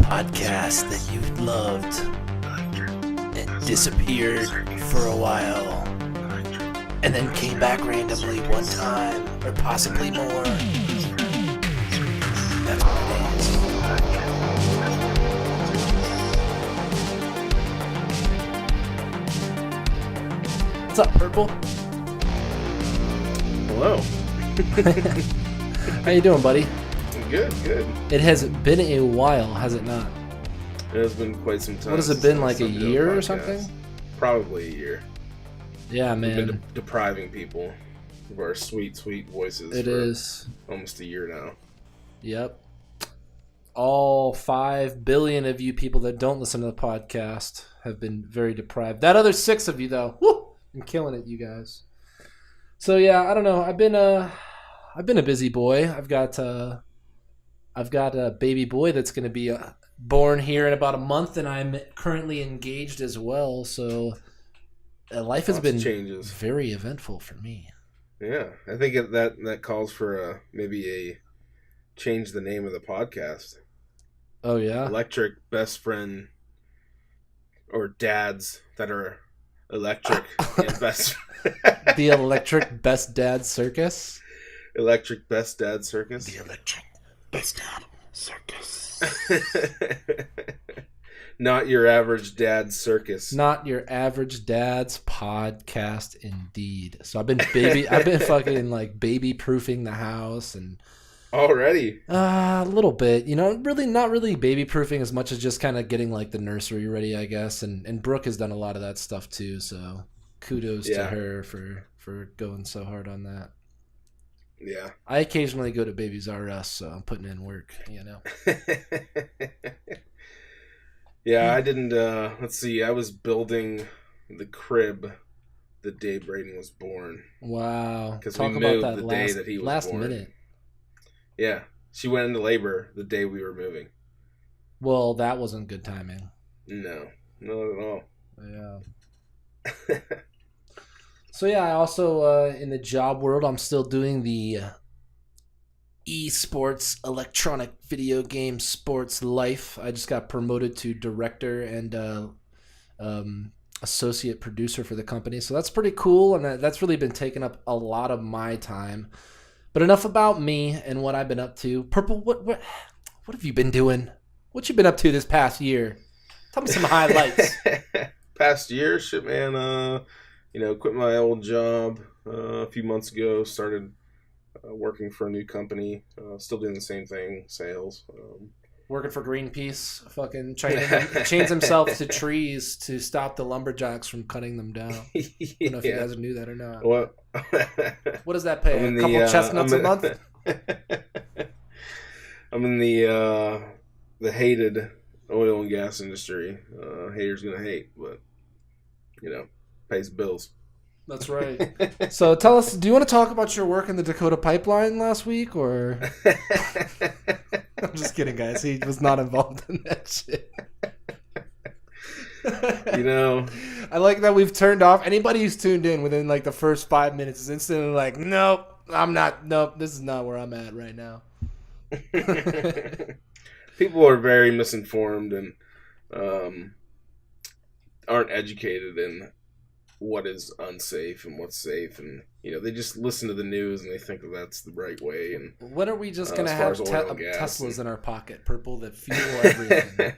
podcast that you loved and disappeared for a while and then came back randomly one time or possibly more. That's what it is. What's up, Purple? Hello. How you doing, buddy? Good. It has been a while, has it not? It has been quite some time. What has it been, like a year or something? Probably a year. Yeah, man. We've been depriving people of our sweet, sweet voices. It is almost a year now. Yep. All 5 billion of you people that don't listen to the podcast have been very deprived. That other 6 of you, though, woo, I'm killing it, you guys. So yeah, I don't know. I've been a busy boy. I've got a baby boy that's going to be born here in about a month, and I'm currently engaged as well. So life has been very eventful for me. Yeah, I think that calls for maybe a change the name of the podcast. Oh yeah, Electric Best Friend, or dads that are electric and best. The Electric Best Dad Circus. Electric Best Dad Circus. The Electric Best Dad Circus. Not your average dad circus. Not your average dad's podcast, indeed. So I've been fucking like baby proofing the house and already. A little bit, really not really baby proofing as much as just kind of getting like the nursery ready, I guess. And Brooke has done a lot of that stuff too. So kudos to her for going so hard on that. Yeah. I occasionally go to Babies R Us, so I'm putting in work, Yeah, I didn't, let's see, I was building the crib the day Brayden was born. Wow. Because we moved the day that he was last born. minute. Yeah. She went into labor the day we were moving. Well, that wasn't good timing. No. Not at all. Yeah. So yeah, I also, in the job world, I'm still doing the esports, electronic video game sports life. I just got promoted to director and associate producer for the company. So that's pretty cool, and that's really been taking up a lot of my time. But enough about me and what I've been up to. Purple, what have you been doing? What you been up to this past year? Tell me some highlights. Past year? Shit, man. Quit my old job a few months ago. Started working for a new company. Still doing the same thing, sales. Working for Greenpeace. Fucking chains himself to trees to stop the lumberjacks from cutting them down. I don't know if you guys knew that or not. What? What does that pay? A couple chestnuts a month? I'm in the hated oil and gas industry. Haters gonna hate, but pays bills. That's right. So tell us, do you want to talk about your work in the Dakota pipeline last week, or? I'm just kidding, guys. He was not involved in that shit. I like that we've turned off. Anybody who's tuned in within like the first 5 minutes is instantly like, nope, I'm not. Nope, this is not where I'm at right now. People are very misinformed and aren't educated in what is unsafe and what's safe, and they just listen to the news and they think that that's the right way. And when are we just gonna have Teslas in our pocket, Purple, that fuel everything?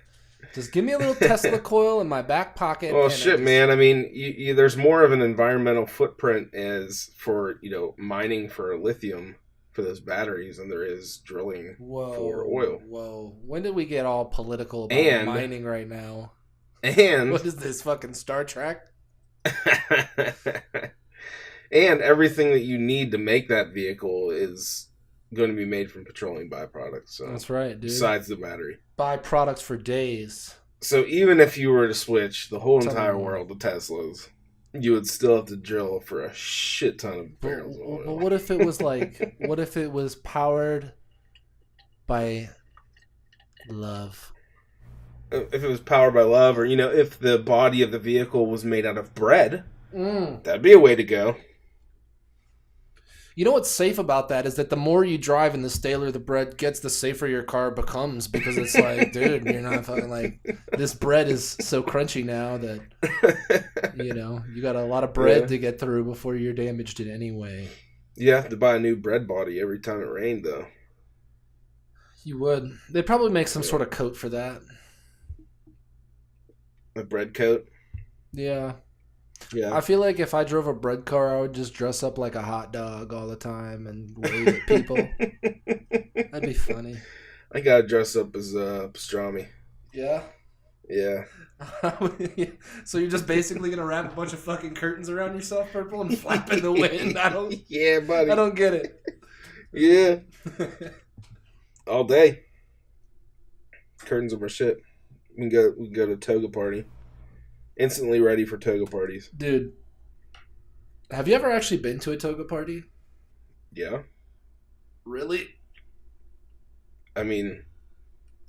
Just give me a little Tesla coil in my back pocket. Well, shit, man. I mean, there's more of an environmental footprint as for mining for lithium for those batteries than there is drilling for oil. Whoa! When did we get all political about mining right now? And what is this, fucking Star Trek? And everything that you need to make that vehicle is going to be made from petroleum byproducts. So that's right, dude. Besides the battery. Byproducts for days. So even if you were to switch the whole entire world to Teslas, you would still have to drill for a shit ton of barrels of oil. But what if it was what if it was powered by love? If it was powered by love, or if the body of the vehicle was made out of bread, that'd be a way to go. You know what's safe about that is that the more you drive and the staler the bread gets, the safer your car becomes, because it's like, dude, you're not fucking like, this bread is so crunchy now that, you know, you got a lot of bread to get through before you're damaged in any way. You have to buy a new bread body every time it rained, though. You would. They'd probably make some sort of coat for that. A bread coat? Yeah. Yeah. I feel like if I drove a bread car, I would just dress up like a hot dog all the time and wave at people. That'd be funny. I gotta dress up as pastrami. Yeah? Yeah. So you're just basically gonna wrap a bunch of fucking curtains around yourself, Purple, and flap in the wind? Yeah, buddy. I don't get it. Yeah. All day. Curtains are my shit. We can go to toga party. Instantly ready for toga parties. Dude, have you ever actually been to a toga party? Yeah. Really? I mean,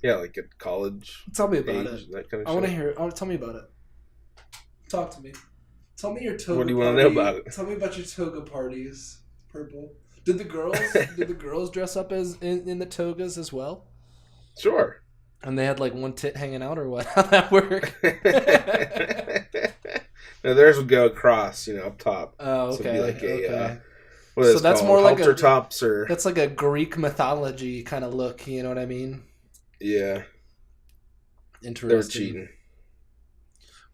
yeah, like at college. Tell me about it. That kind of I want to hear. Tell me about it. Talk to me. Tell me your toga. What do you want to know about it? Tell me about your toga parties, Purple. Did the girls dress up as in the togas as well? Sure. And they had like one tit hanging out, or what? How'd that work? No, theirs would go across, up top. Oh, okay. So it'd be like okay. So that's more like halter tops, or that's like a Greek mythology kind of look. You know what I mean? Yeah. Interesting. They were cheating.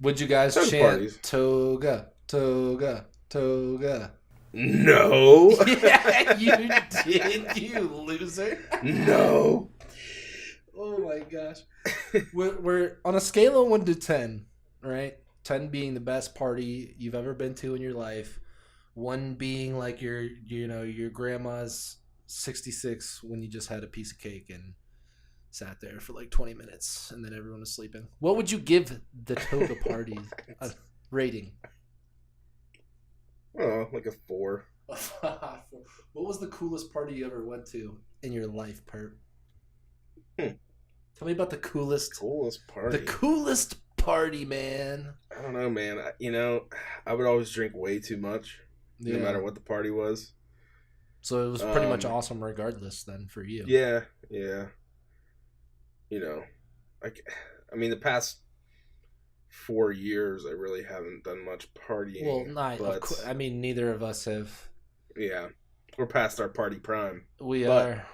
Would you guys Toga chant parties. toga, toga, toga? No. Yeah, you did, you loser. No. Oh my gosh. We're on a scale of 1 to 10, right? 10 being the best party you've ever been to in your life. 1 being like your grandma's 66 when you just had a piece of cake and sat there for like 20 minutes and then everyone was sleeping. What would you give the toga party a rating? Oh, like a 4. What was the coolest party you ever went to in your life, Perp? Tell me about the coolest party. The coolest party, man. I don't know, man. I would always drink way too much, no matter what the party was. So it was pretty much awesome regardless then for you. Yeah. I mean, the past 4 years, I really haven't done much partying. Well, neither of us have. Yeah. We're past our party prime. We are.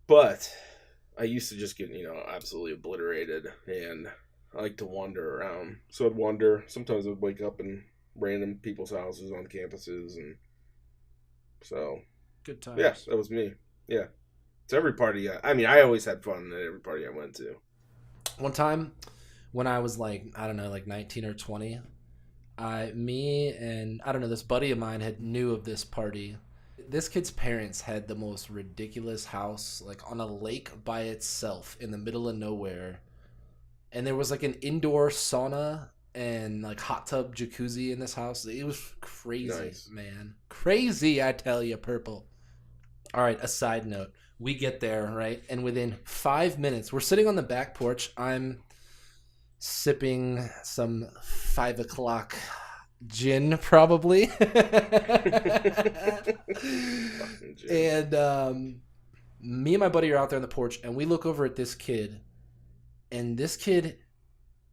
But I used to just get, absolutely obliterated, and I like to wander around. So I'd wander. Sometimes I'd wake up in random people's houses on campuses, and so. Good times. Yeah, that was me. Yeah. It's every party. I always had fun at every party I went to. One time when I was like 19 or 20, this buddy of mine knew of this party. This kid's parents had the most ridiculous house, like on a lake by itself in the middle of nowhere. And there was like an indoor sauna and like hot tub jacuzzi in this house. It was crazy, nice. Man. Crazy, I tell you, Purple. All right, a side note. We get there, right? And within 5 minutes, we're sitting on the back porch. I'm sipping some 5 o'clock gin, probably. And me and my buddy are out there on the porch, and we look over at this kid, and this kid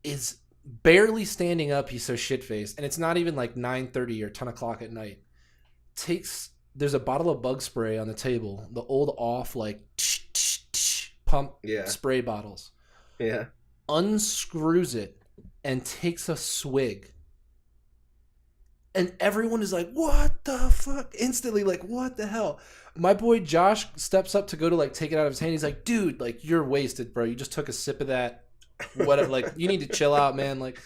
is barely standing up. He's so shit-faced, and it's not even like 9:30 or 10 o'clock at night. There's a bottle of bug spray on the table, the old off like pump spray bottles. Yeah. Unscrews it and takes a swig. And everyone is like, what the fuck? Instantly, like, what the hell? My boy Josh steps up to go to like take it out of his hand. He's like, dude, like, you're wasted, bro. You just took a sip of that. Whatever. Like, you need to chill out, man. Like,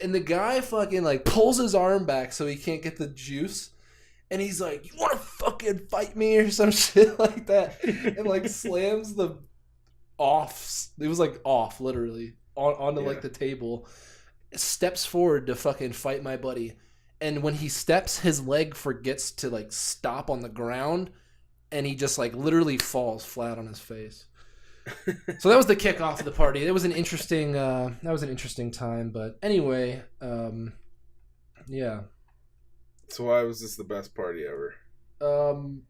and the guy fucking like pulls his arm back so he can't get the juice. And he's like, you want to fucking fight me or some shit like that? And like slams the offs. It was like off, literally, onto like the table. Steps forward to fucking fight my buddy. And when he steps, his leg forgets to like stop on the ground. And he just like literally falls flat on his face. So that was the kickoff of the party. It was an interesting, time. But anyway, yeah. So why was this the best party ever? Um,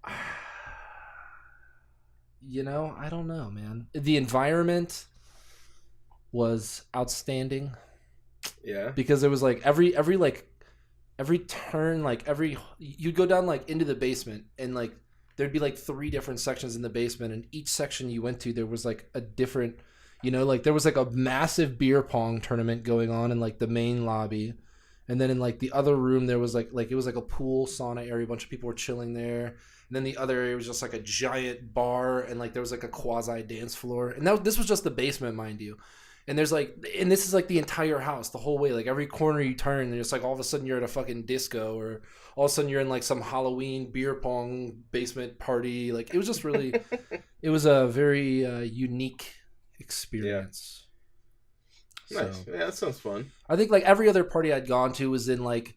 I don't know, man. The environment was outstanding Yeah. because there was like every turn, like you'd go down like into the basement, and like there'd be like 3 different sections in the basement, and each section you went to there was like a different, like there was like a massive beer pong tournament going on in like the main lobby. And then in like the other room there was like it was like a pool sauna area, a bunch of people were chilling there. And then the other area was just like a giant bar, and like there was like a quasi dance floor. And this was just the basement, mind you. And this is like the entire house the whole way. Like every corner you turn, and it's like all of a sudden you're at a fucking disco, or all of a sudden you're in like some Halloween beer pong basement party. Like it was just really, it was a very unique experience. Nice. Yeah, that sounds fun. I think like every other party I'd gone to was in like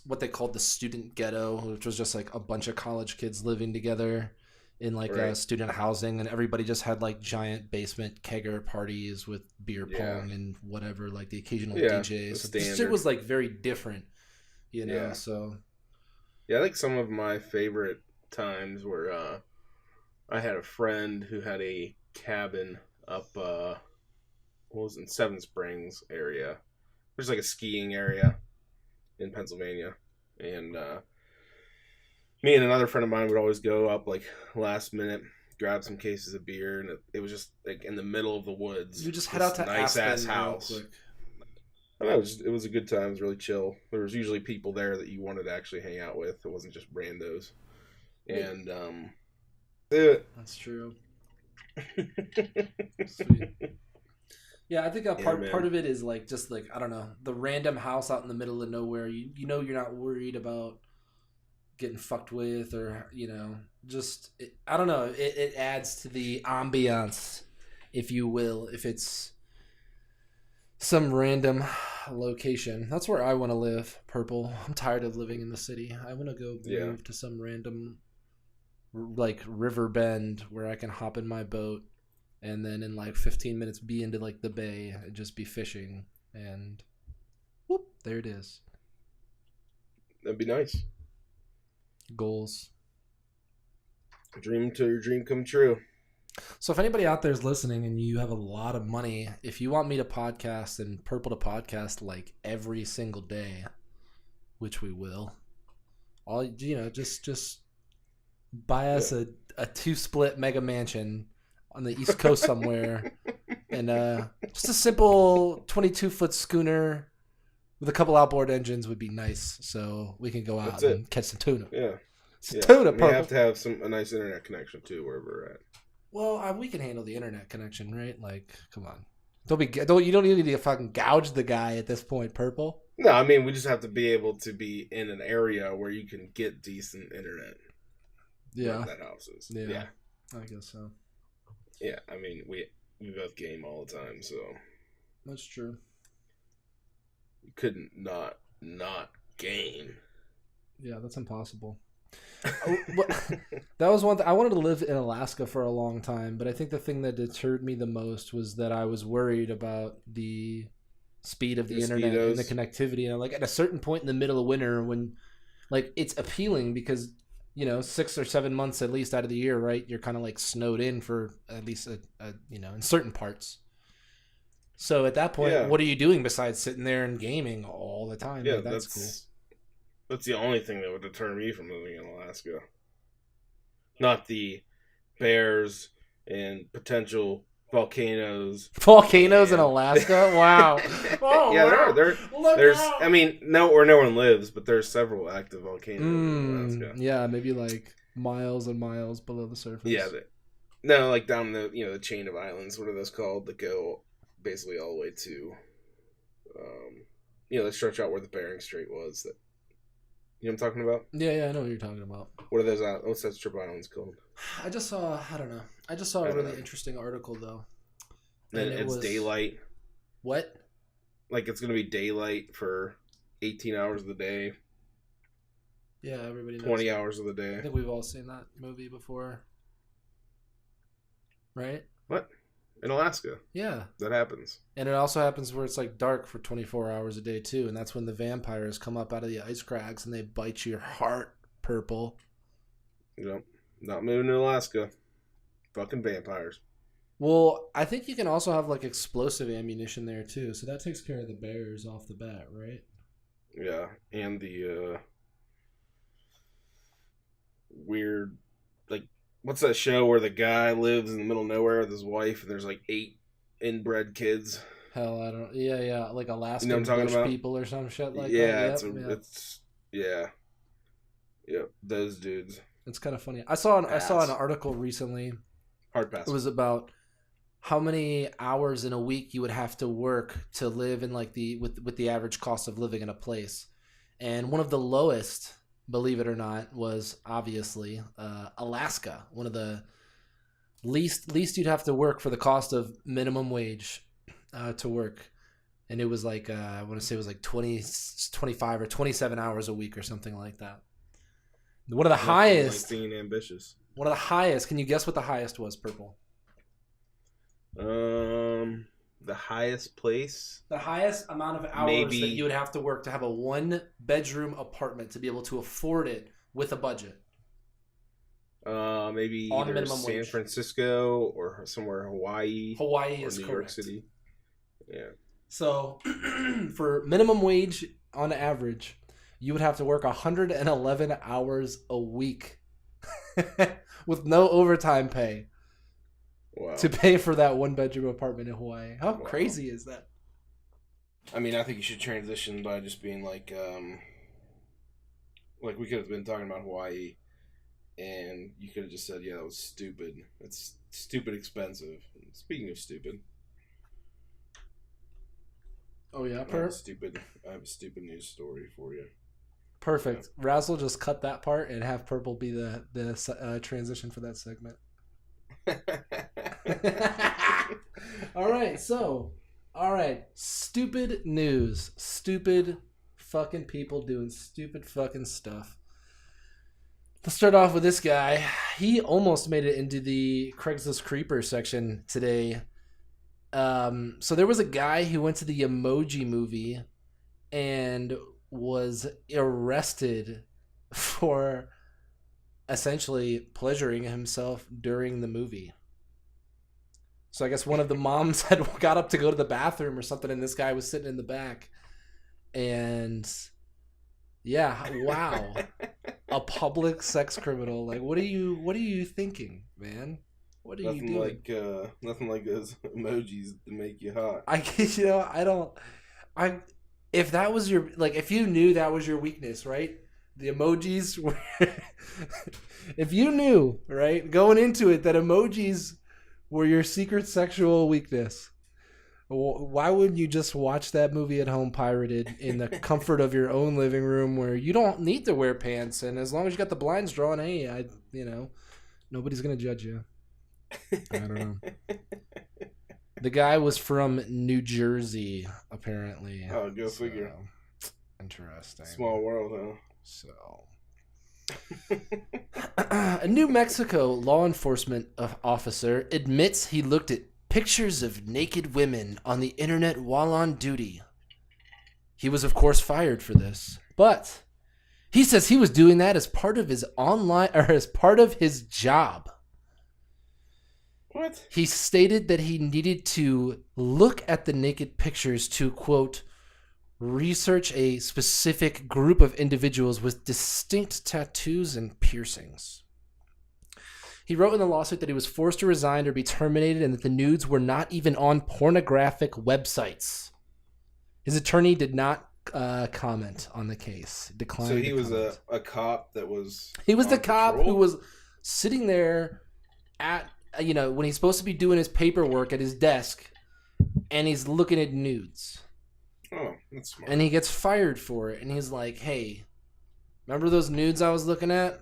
what they called the student ghetto, which was just like a bunch of college kids living together in like student housing, and everybody just had like giant basement kegger parties with beer pong and whatever, like the occasional DJ. So this shit was like very different, So yeah, I think some of my favorite times were I had a friend who had a cabin up what was in Seven Springs area. There's like a skiing area in Pennsylvania, and me and another friend of mine would always go up like last minute, grab some cases of beer, and it was just like in the middle of the woods. You just head out to nice Aspen ass house. real quick. I don't know, it was a good time. It was really chill. There was usually people there that you wanted to actually hang out with. It wasn't just randos. And that's true. Sweet. Yeah, I think part of it is like just like, I don't know, the random house out in the middle of nowhere. You know you're not worried about getting fucked with, or just I don't know. It adds to the ambiance, if you will. If it's some random location, that's where I want to live. Purple. I'm tired of living in the city. I want to go move to some random like river bend where I can hop in my boat. And then in like 15 minutes be into like the bay and just be fishing, and whoop, there it is. That'd be nice. Goals. Dream till your dream come true. So if anybody out there is listening and you have a lot of money, if you want me to podcast and Purple to podcast like every single day, which we will, all just buy us a 2-split mega mansion on the East Coast somewhere, and just a simple 22-foot schooner with a couple outboard engines would be nice, so we can go out and catch some tuna. Yeah, tuna. We have to have a nice internet connection too, wherever we're at. Well, we can handle the internet connection, right? Like, come on, you don't need to fucking gouge the guy at this point, Purple. No, I mean we just have to be able to be in an area where you can get decent internet. Yeah, that house is. Yeah, I guess so. Yeah, I mean, we both game all the time, so that's true. You couldn't not game. Yeah, that's impossible. That was one thing. I wanted to live in Alaska for a long time, but I think the thing that deterred me the most was that I was worried about the speed of the internet and the connectivity. And like at a certain point in the middle of winter, when like it's appealing because 6 or 7 months at least out of the year, right? You're kind of like snowed in for at least in certain parts. So at that point, what are you doing besides sitting there and gaming all the time? Yeah, like, that's cool. That's the only thing that would deter me from living in Alaska. Not the bears and potential volcanoes. Volcanoes in Alaska? Wow. Oh, yeah, wow. there's. I mean, where no one lives, but there's several active volcanoes in Alaska. Yeah, maybe like miles and miles below the surface. Yeah, like down the chain of islands. What are those called? That go basically all the way to, they stretch out where the Bering Strait was. That. You know what I'm talking about? Yeah, I know what you're talking about. What are those? What's that strip islands called? I don't know. I just saw a really interesting article though. And it's daylight. What? Like it's gonna be daylight for 18 hours of the day. Yeah, everybody knows. 20 hours of the day. I think we've all seen that movie before. Right? What? In Alaska. Yeah. That happens. And it also happens where it's like dark for 24 hours a day too, and that's when the vampires come up out of the ice cracks and they bite your heart, Purple. Not moving to Alaska. Fucking vampires. Well, I think you can also have like explosive ammunition there too, so that takes care of the bears off the bat, right? Yeah, and the weird, like, what's that show where the guy lives in the middle of nowhere with his wife and there's like 8 inbred kids? Hell, I don't. Yeah, like Alaskan You know what I'm talking about? people or some shit like Yeah, that. Yep, those dudes. It's kind of funny. I saw an Pass. article recently. Hard pass. It was about how many hours in a week you would have to work to live in like with the average cost of living in a place, and one of the lowest, believe it or not, was obviously Alaska. One of the least you'd have to work for the cost of minimum wage to work, and it was like I want to say it was like 25 or 27 hours a week or something like that. One of the highest. Like being ambitious. One of the highest. Can you guess what the highest was, Purple? The highest place. The highest amount of hours that you would have to work to have a 1-bedroom apartment to be able to afford it with a budget. Maybe on either minimum San wage. Francisco or somewhere Hawaii. Hawaii or is New correct. York City. Yeah. So, for minimum wage on average, you would have to work 111 hours a week with no overtime pay. Wow. To pay for that 1-bedroom apartment in Hawaii. How crazy is that? I mean, I think you should transition by just being like we could have been talking about Hawaii, and you could have just said, yeah, that was stupid. It's stupid expensive. Speaking of stupid. Oh, yeah, I have a stupid news story for you. Perfect. Yeah. Razzle, just cut that part and have Purple be the transition for that segment. All right. Stupid news. Stupid fucking people doing stupid fucking stuff. Let's start off with this guy. He almost made it into the Craigslist Creeper section today. So there was a guy who went to the Emoji Movie and was arrested for essentially pleasuring himself during the movie. So I guess one of the moms had got up to go to the bathroom or something, and this guy was sitting in the back. And yeah, wow. A public sex criminal. Like, what are you thinking, man? What are you doing? Nothing like those emojis to make you hot. If that was your, like, if you knew that was your weakness, right? The emojis were, if you knew, right, going into it, that emojis were your secret sexual weakness, why wouldn't you just watch that movie at home pirated in the comfort of your own living room where you don't need to wear pants, and as long as you got the blinds drawn, hey, nobody's going to judge you. I don't know. The guy was from New Jersey, apparently. Oh, go figure. Interesting. Small world, huh? So, a New Mexico law enforcement officer admits he looked at pictures of naked women on the internet while on duty. He was, of course, fired for this, but he says he was doing that as part of his job. What? He stated that he needed to look at the naked pictures to, quote, research a specific group of individuals with distinct tattoos and piercings. He wrote in the lawsuit that he was forced to resign or be terminated and that the nudes were not even on pornographic websites. His attorney did not comment on the case. Declined. So he was a cop that was... He was the cop who was sitting there at, when he's supposed to be doing his paperwork at his desk, and he's looking at nudes. Oh, that's smart. And he gets fired for it, and he's like, hey, remember those nudes I was looking at?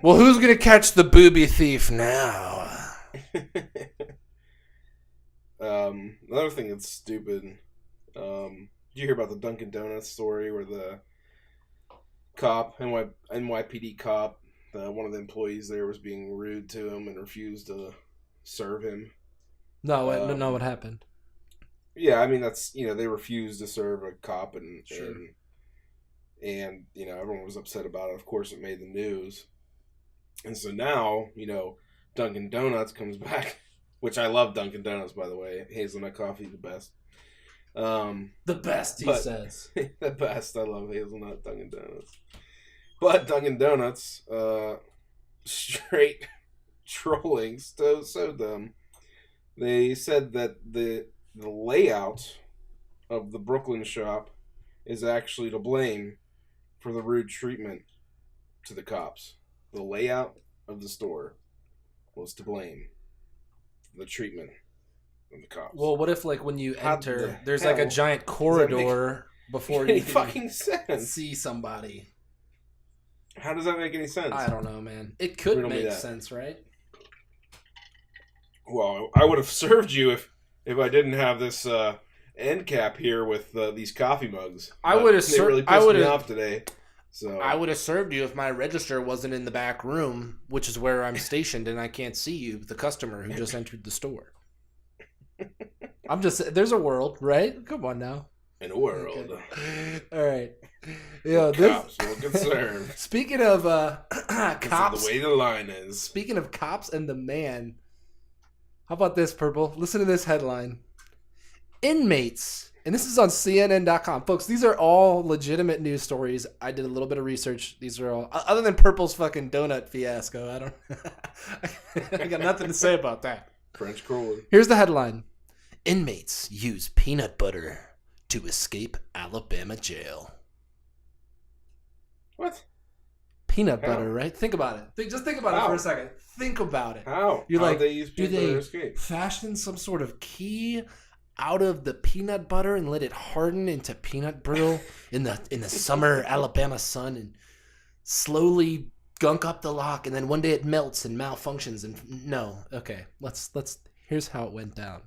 Well, who's going to catch the booby thief now? Another thing that's stupid. Did you hear about the Dunkin' Donuts story where the cop, NYPD cop, one of the employees there was being rude to him and refused to serve him? No, what happened? Yeah, I mean, that's, they refused to serve a cop, and And, everyone was upset about it. Of course, it made the news. And so now, Dunkin' Donuts comes back, which I love Dunkin' Donuts, by the way. Hazelnut coffee, the best. The best, he says. The best. I love hazelnut Dunkin' Donuts. But Dunkin' Donuts, straight trolling, so dumb. They said that the layout of the Brooklyn shop is actually to blame for the rude treatment to the cops. The layout of the store was to blame for the treatment of the cops. Well, what if, like, when you enter, there's like a giant corridor before you fucking sense? See somebody? How does that make any sense? I don't know, man. It could make sense, right? Well, I would have served you if I didn't have this end cap here with these coffee mugs. I would have served. They really pissed me off today. So I would have served you if my register wasn't in the back room, which is where I'm stationed, and I can't see you, the customer who just entered the store. There's a world, right? Come on now. In a world. Okay. All right. Yeah, cops will get served. Speaking of cops, the way the line is. Speaking of cops and the man, how about this, Purple? Listen to this headline. Inmates, and this is on CNN.com. Folks, these are all legitimate news stories. I did a little bit of research. These are all, other than Purple's fucking donut fiasco, I got nothing to say about that. French cruller. Here's the headline. Inmates use peanut butter to escape Alabama jail. What? Peanut butter, right? Think about it. Just think about it for a second. Think about it. How? You're How like, they use peanut butter to escape? Fashion some sort of key out of the peanut butter and let it harden into peanut brittle in the summer Alabama sun and slowly gunk up the lock, and then one day it melts and malfunctions and no. Okay, let's here's how it went down.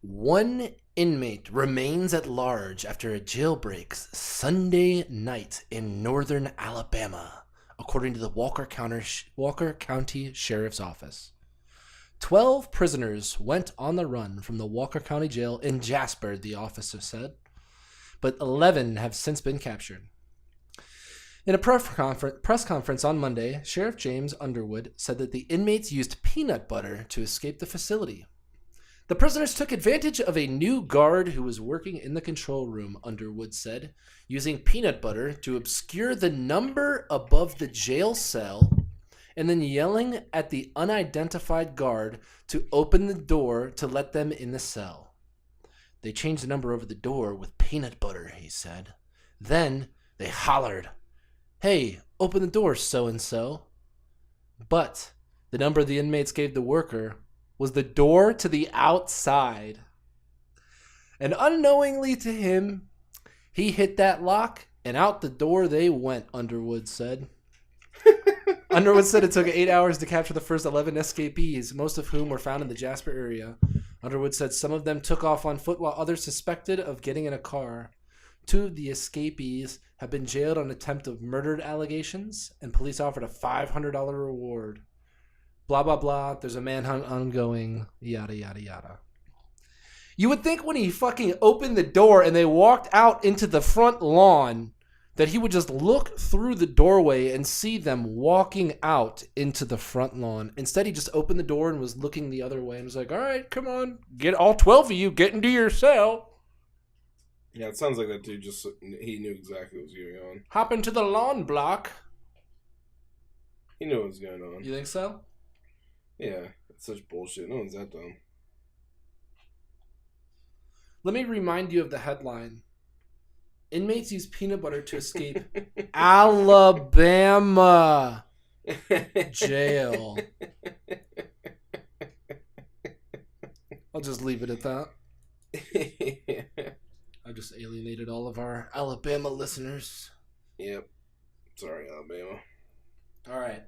One inmate remains at large after a jailbreak Sunday night in northern Alabama, according to the Walker County Sheriff's Office. 12 prisoners went on the run from the Walker County Jail in Jasper, the officer said, but 11 have since been captured. In a press conference on Monday, Sheriff James Underwood said that the inmates used peanut butter to escape the facility. The prisoners took advantage of a new guard who was working in the control room, Underwood said, using peanut butter to obscure the number above the jail cell and then yelling at the unidentified guard to open the door to let them in the cell. They changed the number over the door with peanut butter, he said. Then they hollered, "Hey, open the door, so-and-so." But the number the inmates gave the worker was the door to the outside. And unknowingly to him, he hit that lock and out the door they went, Underwood said. Underwood said it took 8 hours to capture the first 11 escapees, most of whom were found in the Jasper area. Underwood said some of them took off on foot while others suspected of getting in a car. 2 of the escapees have been jailed on attempt of murder allegations, and police offered a $500 reward. Blah, blah, blah. There's a manhunt ongoing. Yada, yada, yada. You would think when he fucking opened the door and they walked out into the front lawn that he would just look through the doorway and see them walking out into the front lawn. Instead, he just opened the door and was looking the other way and was like, all right, come on. Get all 12 of you. Get into your cell. Yeah, it sounds like that dude he knew exactly what was going on. Hop into the lawn block. He knew what was going on. You think so? Yeah, it's such bullshit. No one's that dumb. Let me remind you of the headline. Inmates use peanut butter to escape Alabama jail. I'll just leave it at that. I just alienated all of our Alabama listeners. Yep. Sorry, Alabama. All right.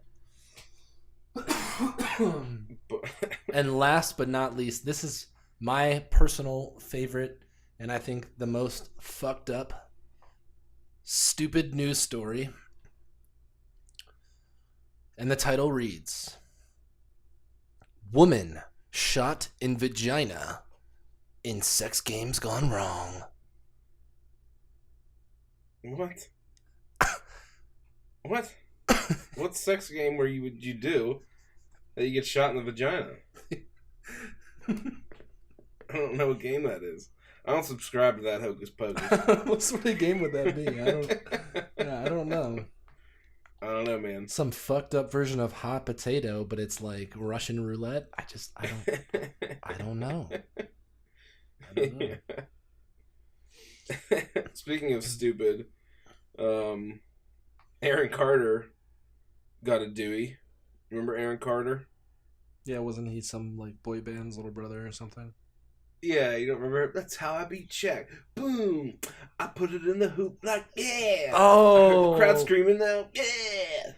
And last but not least, this is my personal favorite and I think the most fucked up, stupid news story. And the title reads, Woman shot in vagina in sex games gone wrong. What? What? What sex game would you do that you get shot in the vagina? I don't know what game that is. I don't subscribe to that hocus pocus. What sort of game would that be? I don't know. I don't know, man. Some fucked up version of hot potato, but it's like Russian roulette. I don't know. I don't know. Speaking of stupid, Aaron Carter got a Dewey. Remember Aaron Carter? Yeah, wasn't he some like boy band's little brother or something? Yeah, you don't remember? That's how I beat Shaq. Boom! I put it in the hoop like, yeah! Oh! The crowd screaming now, yeah!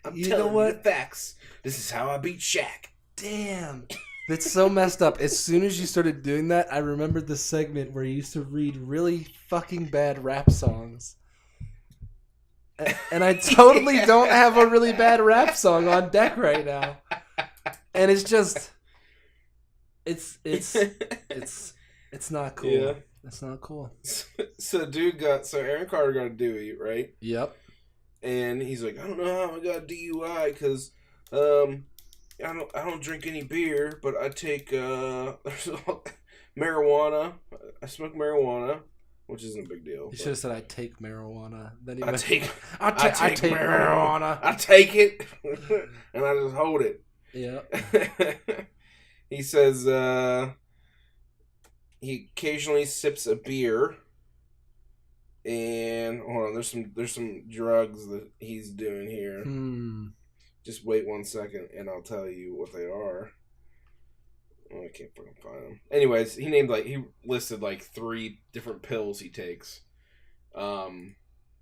I'm telling you the facts. This is how I beat Shaq. Damn. That's so messed up. As soon as you started doing that, I remembered the segment where you used to read really fucking bad rap songs. And I totally don't have a really bad rap song on deck right now. And it's just... It's not cool. Yeah. It's not cool. So Aaron Carter got a Dewey, right? Yep. And he's like, I don't know how I got a DUI because I don't drink any beer, but I take marijuana. I smoke marijuana, which isn't a big deal. You should have said I take marijuana. Then I take marijuana. I take it and I just hold it. Yeah. He says he occasionally sips a beer, and hold on, there's some drugs that he's doing here. Just wait 1 second, and I'll tell you what they are. Oh, I can't fucking find them. Anyways, he listed like 3 different pills he takes, and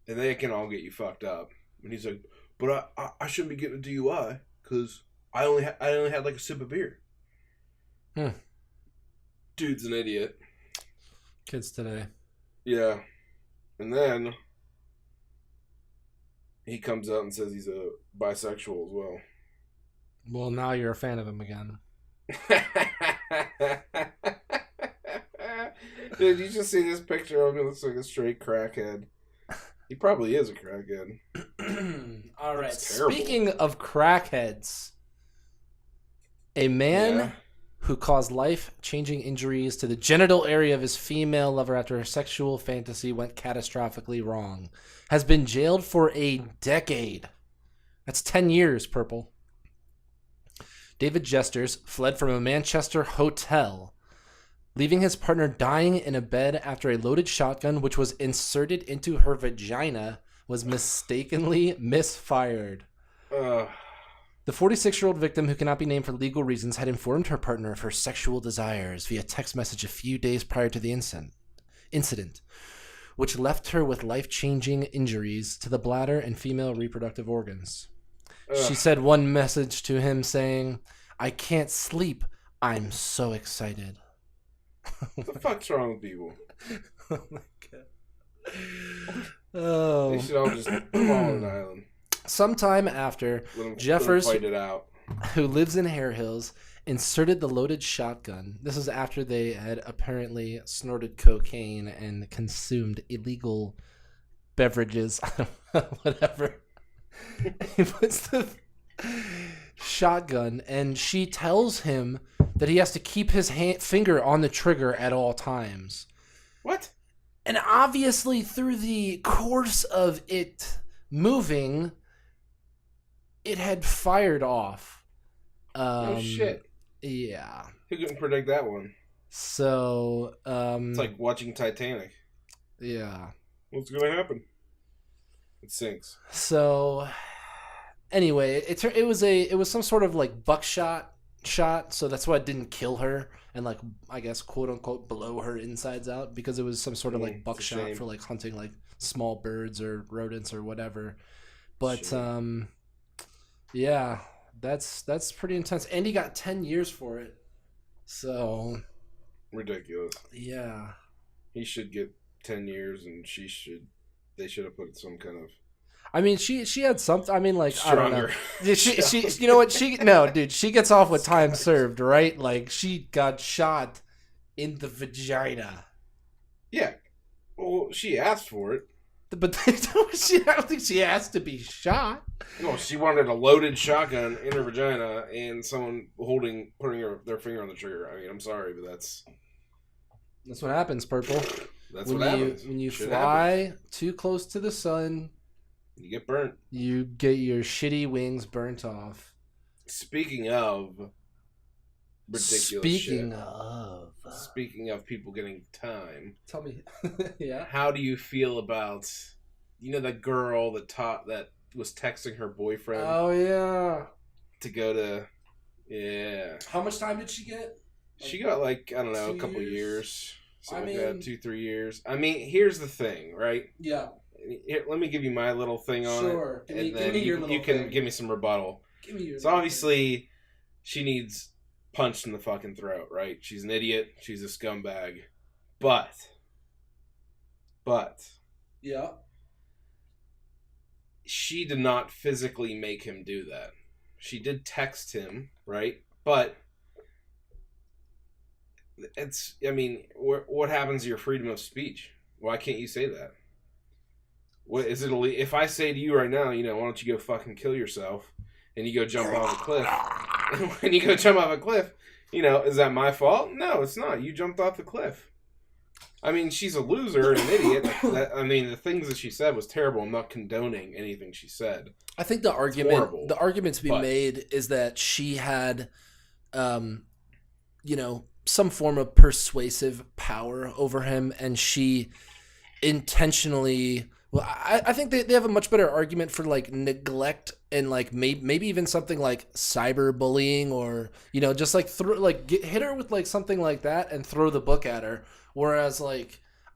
they can all get you fucked up. And he's like, but I shouldn't be getting a DUI because I only had like a sip of beer. Dude's an idiot. Kids today. Yeah. And then he comes out and says he's a bisexual as well. Well, now you're a fan of him again. Dude, you just see this picture of him. He looks like a straight crackhead. He probably is a crackhead. All right. Speaking of crackheads, a man who caused life-changing injuries to the genital area of his female lover after a sexual fantasy went catastrophically wrong has been jailed for a decade. That's 10 years, Purple. David Jesters fled from a Manchester hotel, leaving his partner dying in a bed after a loaded shotgun, which was inserted into her vagina, was mistakenly misfired. The 46-year-old victim, who cannot be named for legal reasons, had informed her partner of her sexual desires via text message a few days prior to the incident, which left her with life-changing injuries to the bladder and female reproductive organs. She said one message to him saying, "I can't sleep. I'm so excited." What the fuck's wrong with people? Oh my god. Oh. They should all just put them all on an island. Sometime after, Jeffers, fight it out. who lives in Hare Hills, inserted the loaded shotgun. This is after they had apparently snorted cocaine and consumed illegal beverages. Whatever. He puts the shotgun, and she tells him that he has to keep his finger on the trigger at all times. What? And obviously, through the course of it moving, it had fired off. Oh shit. Yeah. Who couldn't predict that one? So, it's like watching Titanic. Yeah. What's gonna happen? It sinks. So, anyway, it was some sort of like buckshot shot, so that's why it didn't kill her and like I guess quote unquote blow her insides out, because it was some sort of like buckshot for like hunting like small birds or rodents or whatever. But yeah, that's pretty intense. And he got 10 years for it. So ridiculous. Yeah. He should get 10 years and they should have put some kind of, I mean, she had something. I mean, like, stronger. I don't know. She you know what? She gets off with time served, right? Like, she got shot in the vagina. Yeah. Well, she asked for it. But I don't think she has to be shot. No, she wanted a loaded shotgun in her vagina and someone putting their finger on the trigger. I mean, I'm sorry, but that's what happens, Purple. That's what happens. When you fly too close to the sun, you get burnt. You get your shitty wings burnt off. Speaking of ridiculous Speaking of people getting time. Tell me. Yeah. How do you feel about, that girl that was texting her boyfriend? Oh, yeah. To go to, yeah. How much time did she get? She got a couple years. Something like that, 2-3 years. I mean, here's the thing, right? Yeah. Here, let me give you my little thing on it. Sure. Give me your little thing. You can give me some rebuttal. Give me your So obviously, she needs punched in the fucking throat, right? She's an idiot. She's a scumbag. But. Yeah. She did not physically make him do that. She did text him, right? But. What happens to your freedom of speech? Why can't you say that? What is it? If I say to you right now, why don't you go fucking kill yourself, and you go jump off a cliff? When you go jump off a cliff, is that my fault? No, it's not. You jumped off the cliff. I mean, she's a loser and an idiot. The things that she said was terrible. I'm not condoning anything she said. I think the argument to be made is that she had, some form of persuasive power over him, and she intentionally. Well, I think they have a much better argument for neglect and maybe even something like cyberbullying or just hit her with something like that and throw the book at her. Whereas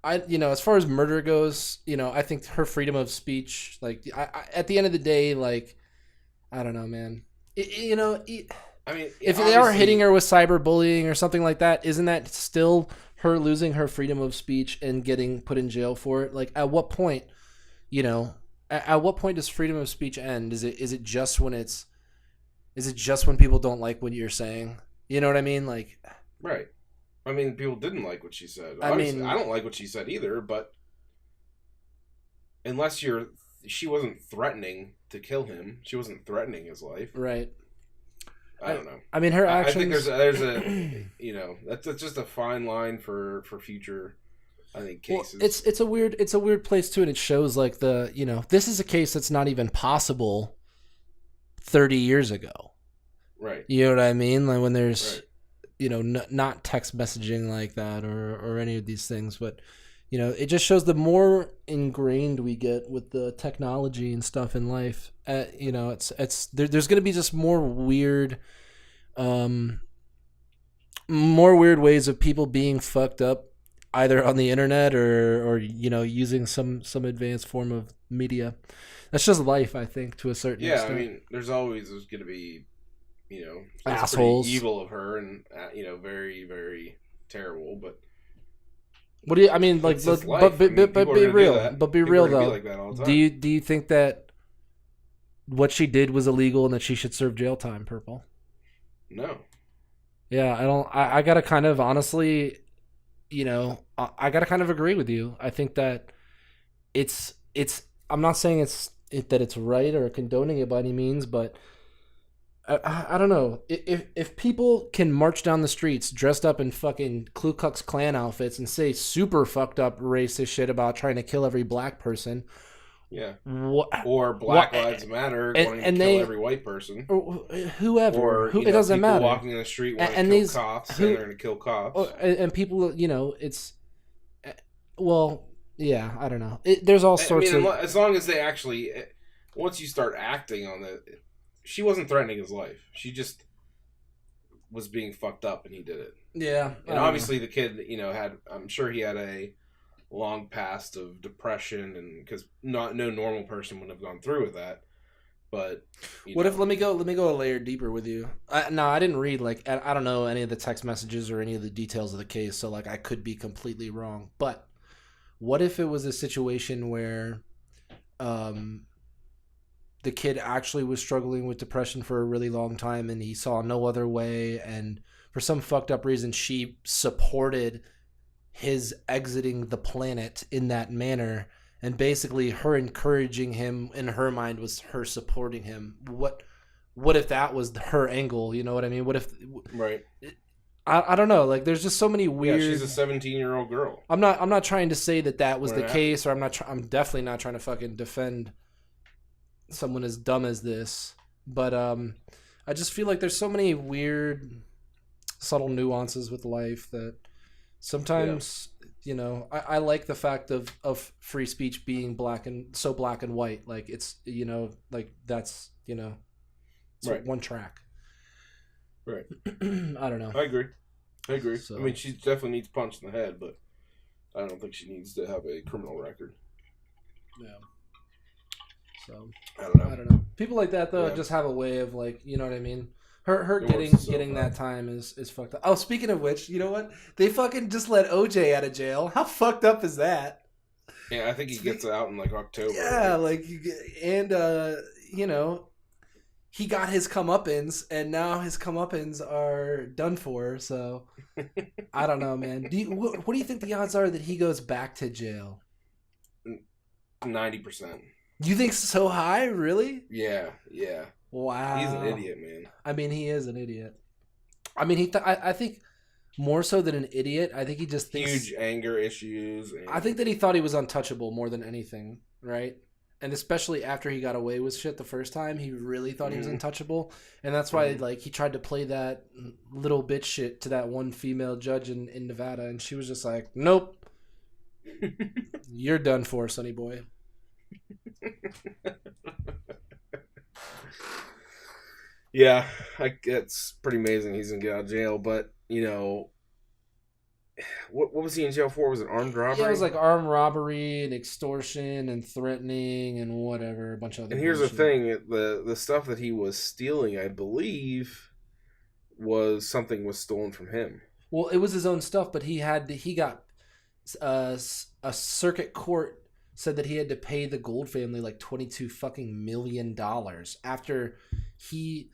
as far as murder goes, I think her freedom of speech, at the end of the day, I don't know, man. If they are hitting her with cyberbullying or something like that, isn't that still her losing her freedom of speech and getting put in jail for it? At what point? At what point does freedom of speech end? Is it just when people don't like what you're saying? You know what I mean? Right. I mean, people didn't like what she said. I don't like what she said either, but unless she wasn't threatening to kill him. She wasn't threatening his life. Right. I don't know. I mean, her actions. I think there's a that's just a fine line for future. I think cases. Well, it's a weird place too, and it shows this is a case that's not even possible 30 years ago. Right. You know what I mean? When there's not text messaging like that or any of these things, but it just shows the more ingrained we get with the technology and stuff in life. There's going to be just more weird ways of people being fucked up, either on the internet or using some advanced form of media. That's just life, I think, to a certain extent. Yeah, I mean, there's going to be, assholes, evil of her, and very, very terrible. But what do you? I mean, but be real. But be real though. Like that all the time. Do you think that what she did was illegal and that she should serve jail time, Purple? No. Yeah, I don't. I gotta kind of honestly. I gotta kind of agree with you. I think that it's. I'm not saying that it's right or condoning it by any means, but I don't know. If people can march down the streets dressed up in fucking Ku Klux Klan outfits and say super fucked up racist shit about trying to kill every black person. Yeah. Or Black Lives Matter wanting to kill every white person. Or whoever. Or it doesn't matter. Walking in the street wanting to kill cops, saying they're going to kill cops. And people, it's... Well, yeah, I don't know. There's all sorts of... As long as they actually... Once you start acting on it... She wasn't threatening his life. She just was being fucked up and he did it. Yeah. And obviously the kid, I'm sure he had a long past of depression, and because no normal person would have gone through with that. But let me go a layer deeper with you. I didn't read I don't know any of the text messages or any of the details of the case, so I could be completely wrong. But what if it was a situation where the kid actually was struggling with depression for a really long time and he saw no other way, and for some fucked up reason she supported his exiting the planet in that manner, and basically her encouraging him in her mind was her supporting him. What if that was her angle? You know what I mean? What if? Right. I don't know. Like, there's just so many weird. Yeah, she's a 17-year-old girl. I'm not trying to say that was the Right. case, or I'm definitely not trying to fucking defend someone as dumb as this. But I just feel like there's so many weird, subtle nuances with life that sometimes, you know, I like the fact of free speech being black and white. Like, it's, you know, like that's, you know, it's Right. one track. Right. I don't know. I agree. So- I mean, she definitely needs punched in the head, but I don't think she needs to have a criminal record. Yeah. So I don't know. People like that though Yeah. just have a way of, like, you know what I mean. Her It getting works so getting bad. that time is fucked up. Oh, speaking of which, you know what? They fucking just let OJ out of jail. How fucked up is that? Yeah, I think he gets out in like October. Yeah, right? like, and you know, he got his comeuppance, and now his comeuppance are done for. So I don't know, man. What do you think the odds are that he goes back to jail? 90%. You think so high? Really? Yeah. Wow. He's an idiot, man. I mean, he is an idiot. I mean, I think more so than an idiot, I think he just thinks... Huge anger issues. I think that he thought he was untouchable more than anything, right? And especially after he got away with shit the first time, he really thought he was untouchable. And that's why, like, he tried to play that little bitch shit to that one female judge in Nevada, and she was just like, nope. You're done for, sonny boy. Yeah, it's pretty amazing he's gonna get out of jail. But you know, what was he in jail for? Was it armed robbery? Yeah, it was like armed robbery and extortion and threatening and whatever, a bunch of other And here's bullshit. the thing: the stuff that he was stealing, I believe, was stolen from him. Well, it was his own stuff, but he got a circuit court said that he had to pay the Gold family like $22 fucking million after he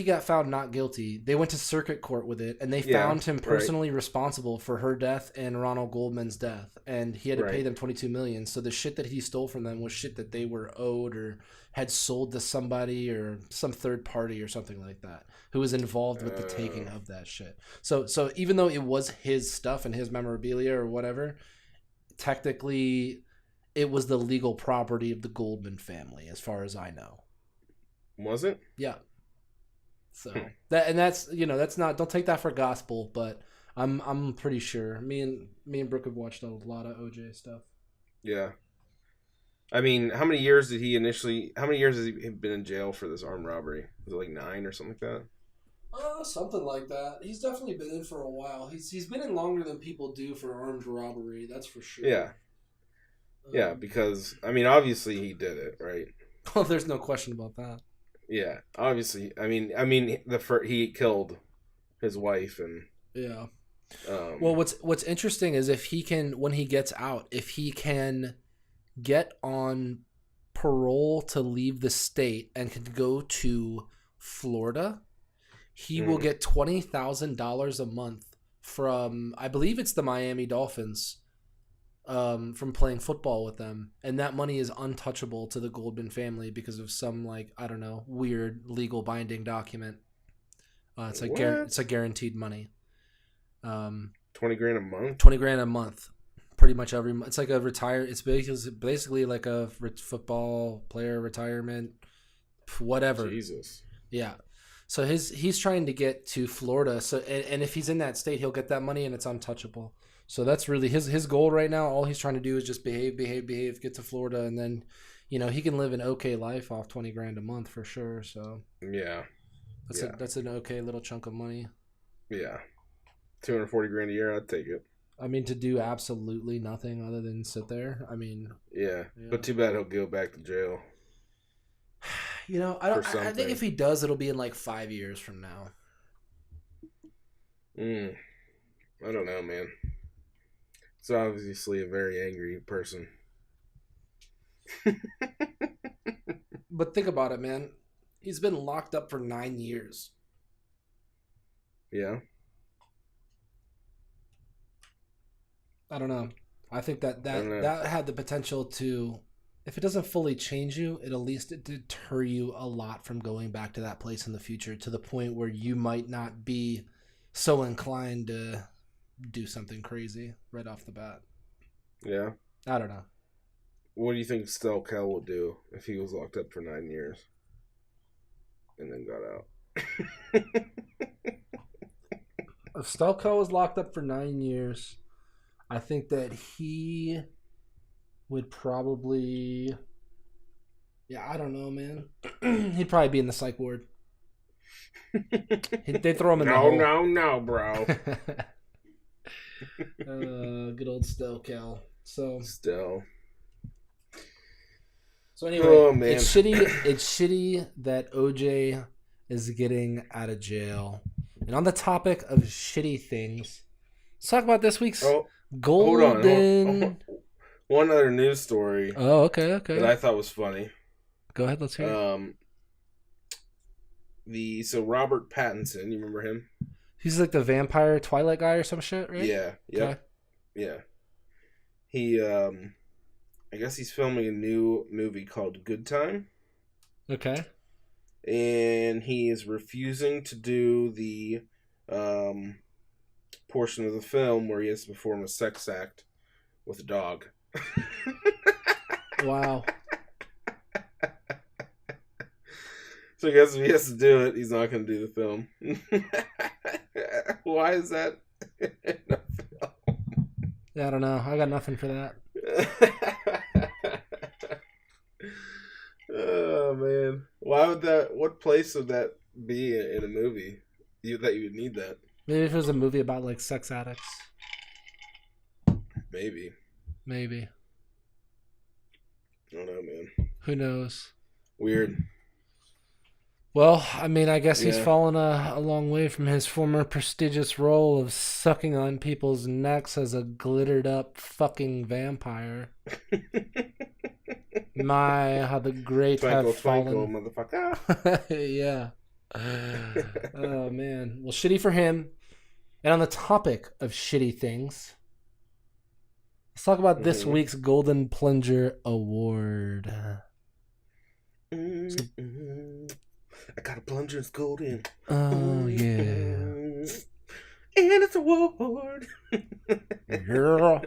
got found not guilty. They went to circuit court with it, and they found him personally responsible for her death and Ronald Goldman's death, and he had to pay them $22 million. So the shit that he stole from them was shit that they were owed or had sold to somebody or some third party or something like that who was involved with the taking of that shit. So even though it was his stuff and his memorabilia or whatever, technically it was the legal property of the Goldman family, as far as I know. Was it? Yeah. So that's you know, that's not, don't take that for gospel, but I'm pretty sure. Me and Brooke have watched a lot of OJ stuff. Yeah. I mean, how many years has he been in jail for this armed robbery? Was it like 9 or something like that? Something like that. He's definitely been in for a while. He's been in longer than people do for armed robbery, that's for sure. Yeah. Yeah, because I mean, obviously he did it, right? Well, there's no question about that. Yeah, obviously. I mean, he killed his wife and yeah. Well, what's interesting is if he can, when he gets out, if he can get on parole to leave the state and can go to Florida, he will get $20,000 a month from, I believe it's the Miami Dolphins, from playing football with them, and that money is untouchable to the Goldman family because of some, like, I don't know, weird legal binding document. It's like it's a guaranteed money. $20,000 a month. $20,000 a month, pretty much every month. It's like a retire. It's basically like a football player retirement, whatever. Jesus. Yeah. So he's trying to get to Florida. So and if he's in that state, he'll get that money, and it's untouchable. So that's really his goal right now. All he's trying to do is just behave, get to Florida, and then, you know, he can live an okay life off $20,000 a month for sure. So yeah, that's an okay little chunk of money. Yeah, $240,000 a year, I'd take it. I mean, to do absolutely nothing other than sit there. I mean, yeah. But too bad he'll go back to jail. You know, I think if he does, it'll be in like 5 years from now. I don't know, man. He's obviously a very angry person. But think about it, man. He's been locked up for 9 years. Yeah. I don't know. I think I don't know. that had the potential to, if it doesn't fully change you, it at least deter you a lot from going back to that place in the future, to the point where you might not be so inclined to do something crazy right off the bat. Yeah. I don't know. What do you think Stel Kel would do if he was locked up for 9 years and then got out? If Stelco was locked up for 9 years, I think that he would probably, yeah, I don't know, man. He'd probably be in the psych ward. They throw him in the hole. No, bro. Good old Stelco. So anyway, Oh, man. it's shitty that OJ is getting out of jail. And on the topic of shitty things, let's talk about this week's Golden. Hold on. One other news story. Oh, okay. That I thought was funny. Go ahead, let's hear it. So Robert Pattinson, you remember him? He's like the vampire Twilight guy or some shit, right? Yeah. Yep. Okay. Yeah. He I guess he's filming a new movie called Good Time. Okay. And he is refusing to do the portion of the film where he has to perform a sex act with a dog. Wow. So I guess if he has to do it, he's not going to do the film. Why is that in a film? Yeah, I don't know. I got nothing for that. Oh, man. Why would that... What place would that be in a movie that you would need that? Maybe if it was a movie about like sex addicts. Maybe. Maybe. I don't know, man. Who knows? Weird. Well, I mean, I guess he's Yeah. fallen a long way from his former prestigious role of sucking on people's necks as a glittered up fucking vampire. My, how the great Twinkle, have fallen. twinkle, motherfucker. Yeah. Oh, man. Well, shitty for him. And on the topic of shitty things, let's talk about this week's Golden Plunger Award. I got a plunger, it's golden. Oh, yeah. And it's a award. Girl.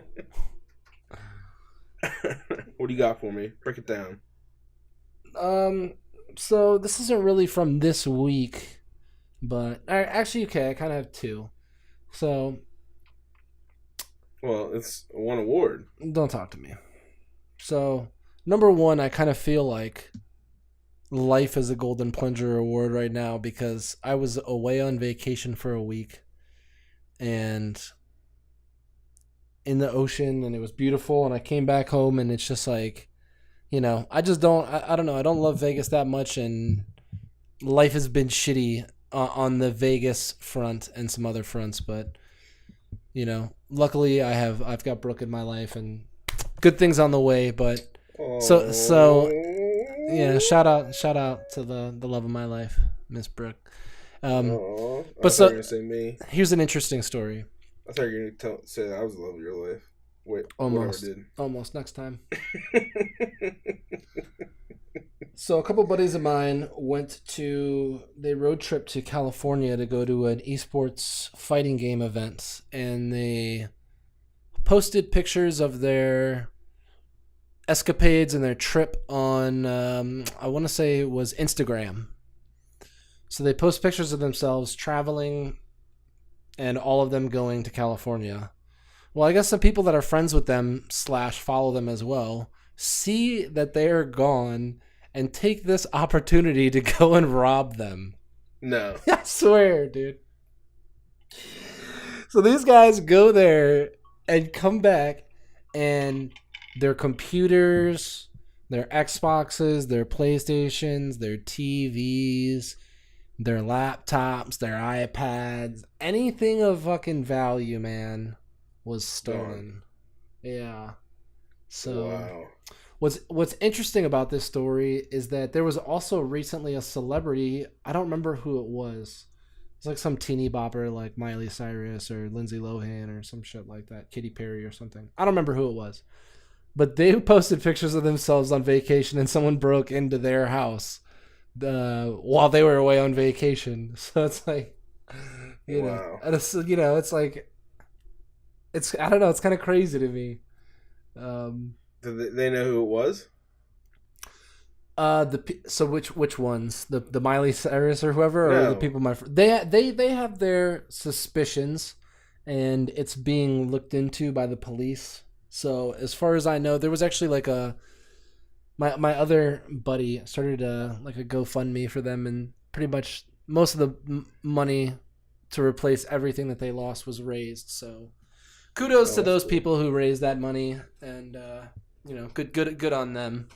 What do you got for me? Break it down. So this isn't really from this week, but actually, okay, I kind of have two. So, Well, it's one award. don't talk to me. So, number one, I kind of feel like life is a Golden Plunger Award right now because I was away on vacation for a week and in the ocean, and it was beautiful, and I came back home and it's just like, you know, I just don't, I don't know, I don't love Vegas that much, and life has been shitty on the Vegas front and some other fronts, but you know, luckily I've got Brooke in my life and good things on the way, but so yeah, shout out to the love of my life, Miss Brooke. But so, you were gonna say me. Here's an interesting story. I thought you were gonna say that I was the love of your life. Wait, Almost next time. So a couple buddies of mine they road trip to California to go to an esports fighting game event, and they posted pictures of their escapades and their trip on, I want to say it was Instagram. So they post pictures of themselves traveling and all of them going to California. Well, I guess the people that are friends with them / follow them as well see that they are gone and take this opportunity to go and rob them. No. I swear, dude. So these guys go there and come back, and their computers, their Xboxes, their PlayStations, their TVs, their laptops, their iPads, anything of fucking value, man, was stolen. Yeah. So wow. What's interesting about this story is that there was also recently a celebrity, I don't remember who it was, It's like some teeny bopper like Miley Cyrus or Lindsay Lohan or some shit like that. Katy Perry or something. I don't remember who it was. But they posted pictures of themselves on vacation and someone broke into their house while they were away on vacation. So it's like, Wow. it's like, I don't know, it's kind of crazy to me. Did they know who it was? So which ones? The Miley Cyrus or whoever, or No. the people they have their suspicions, and it's being looked into by the police. So as far as I know, there was actually like my other buddy started like a GoFundMe for them, and pretty much most of the money to replace everything that they lost was raised. So kudos to those people who raised that money, and good on them.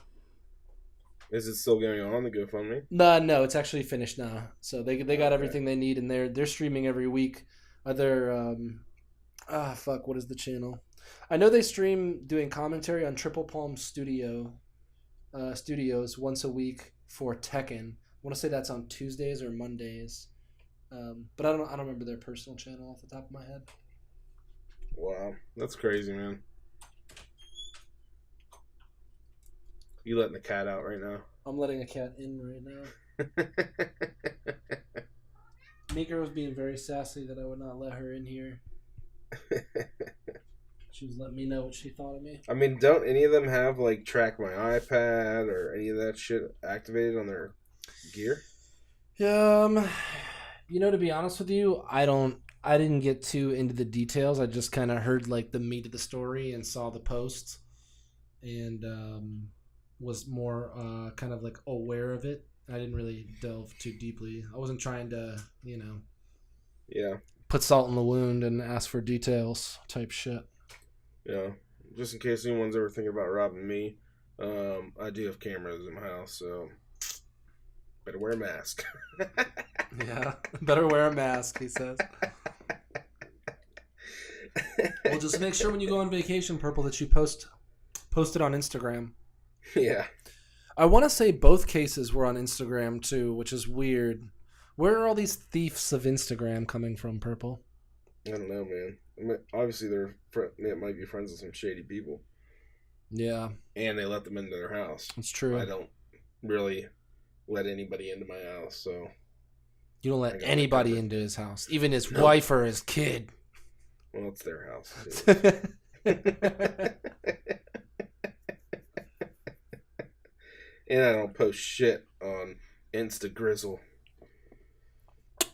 Is it still going on the GoFundMe? No, it's actually finished now. So they got everything they need, and they're streaming every week. Other what is the channel? I know they stream doing commentary on Triple Palm Studios once a week for Tekken. I want to say that's on Tuesdays or Mondays, but I don't remember their personal channel off the top of my head. Wow, that's crazy, man. You letting the cat out right now? I'm letting a cat in right now. Mika was being very sassy that I would not let her in here. She was letting me know what she thought of me. I mean, don't any of them have like Track My iPad or any of that shit activated on their gear? To be honest with you, I didn't get too into the details. I just kind of heard like the meat of the story and saw the posts, and was more kind of like aware of it. I didn't really delve too deeply. I wasn't trying to, put salt in the wound and ask for details type shit. Yeah, just in case anyone's ever thinking about robbing me, I do have cameras in my house, so better wear a mask. Yeah, better wear a mask, he says. Well, just make sure when you go on vacation, Purple, that you post it on Instagram. Yeah. I want to say both cases were on Instagram too, which is weird. Where are all these thieves of Instagram coming from, Purple? I don't know, man. I mean, obviously, they might be friends with some shady people. Yeah. And they let them into their house. That's true. I don't really let anybody into my house, so... You don't let anybody into his house, even his wife or his kid. Well, it's their house, too. And I don't post shit on Instagrizzle.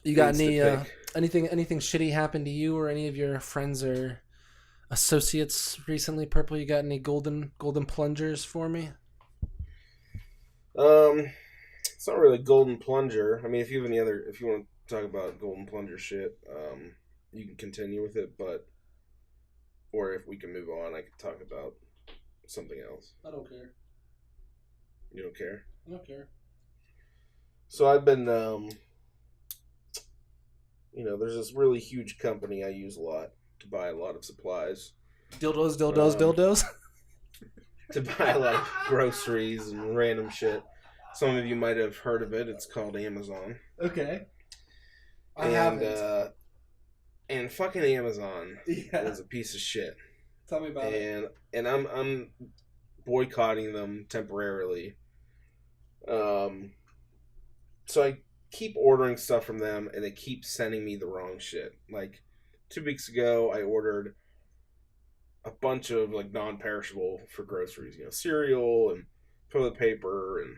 You got anything shitty happen to you or any of your friends or associates recently, Purple? You got any golden plungers for me? It's not really golden plunger. I mean, if you want to talk about golden plunger shit, you can continue with it, or if we can move on, I can talk about something else. I don't care. You don't care? I don't care. So I've been, there's this really huge company I use a lot to buy a lot of supplies. Dildos. To buy a lot of groceries and random shit. Some of you might have heard of it. It's called Amazon. Okay. I haven't. And fucking Amazon is a piece of shit. Tell me about it. And I'm boycotting them temporarily. So I keep ordering stuff from them, and they keep sending me the wrong shit. Like 2 weeks ago, I ordered a bunch of like non-perishable for groceries, cereal and toilet paper and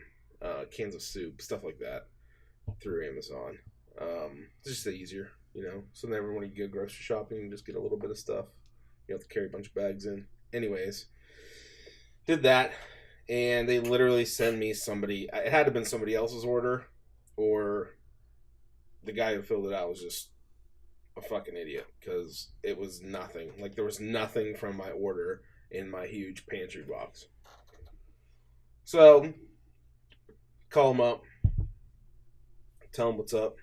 cans of soup, stuff like that, through Amazon. It's just easier, So never when you go grocery shopping, you just get a little bit of stuff. You don't have to carry a bunch of bags in. Anyways, did that, and they literally send me somebody. It had to have been somebody else's order, or the guy who filled it out was just a fucking idiot, because it was nothing. Like, there was nothing from my order in my huge pantry box. So, call them up, tell them what's up,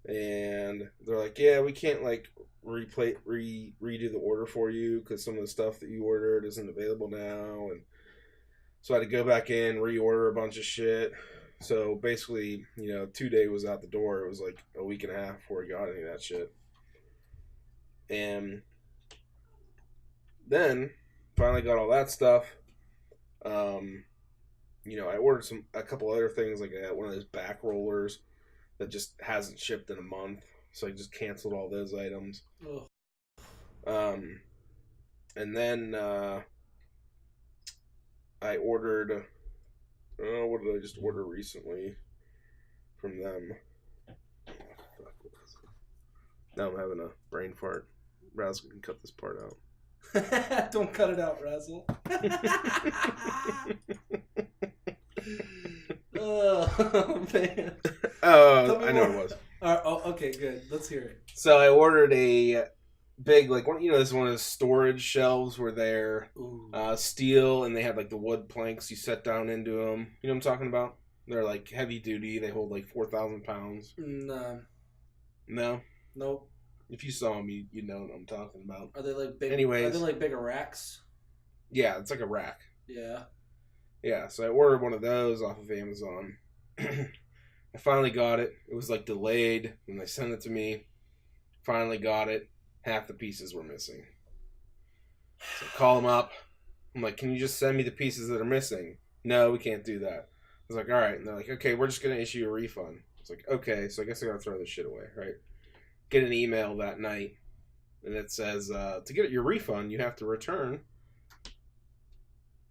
and they're like, yeah, we can't like redo the order for you because some of the stuff that you ordered isn't available now. And so I had to go back in, reorder a bunch of shit, So basically, 2 day was out the door. It was like a week and a half before he got any of that shit. And then finally got all that stuff. I ordered a couple other things, like one of those back rollers that just hasn't shipped in a month. So I just canceled all those items. Ugh. And then I ordered. What did I just order recently from them? Now I'm having a brain fart. Razzle can cut this part out. Don't cut it out, Razzle. Oh, man. I know it was. Okay, good. Let's hear it. So I ordered a big, like, this is one of those storage shelves where they're steel, and they have, like, the wood planks you set down into them. You know what I'm talking about? They're, like, heavy duty. They hold, like, 4,000 pounds. No. No? Nope. If you saw them, you know what I'm talking about. Are they, like, big? Anyways. Are they, like, bigger racks? Yeah, it's like a rack. Yeah. Yeah, so I ordered one of those off of Amazon. I finally got it. It was, like, delayed, and they sent it to me. Finally got it. Half the pieces were missing. So I call them up. I'm like, can you just send me the pieces that are missing? No, we can't do that. I was like, all right. And they're like, okay, we're just going to issue a refund. I was like, okay, so I guess I got to throw this shit away, right? Get an email that night, and it says, to get your refund, you have to return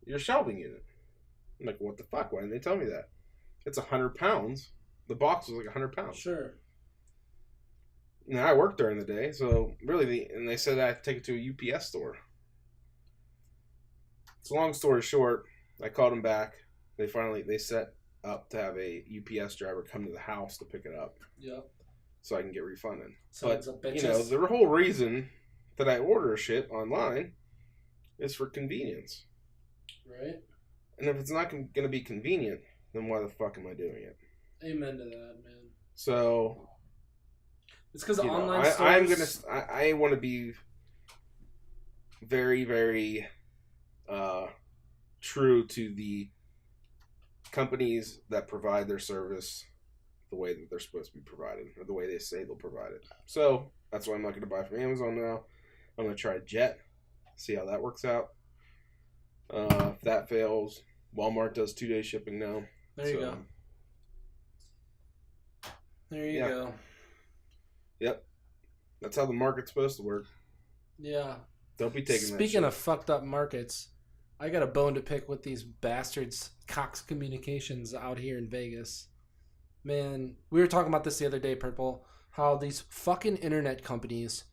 your shelving unit. I'm like, what the fuck? Why didn't they tell me that? It's 100 pounds. The box was like 100 pounds. Sure. Now, I work during the day, so really, and they said I have to take it to a UPS store. So long story short, I called them back. They set up to have a UPS driver come to the house to pick it up. Yep. So I can get refunded. Sounds but, the whole reason that I order shit online is for convenience. Right. And if it's not going to be convenient, then why the fuck am I doing it? Amen to that, man. So... It's because online stores... I want to be very, very true to the companies that provide their service the way that they're supposed to be provided, or the way they say they'll provide it. So that's why I'm not going to buy from Amazon now. I'm going to try Jet, see how that works out. If that fails, Walmart does 2-day shipping now. There you go. There you go. Yep. That's how the market's supposed to work. Yeah. Don't be taking that shit. Speaking of fucked up markets, I got a bone to pick with these bastards, Cox Communications out here in Vegas. Man, we were talking about this the other day, Purple, how these fucking internet companies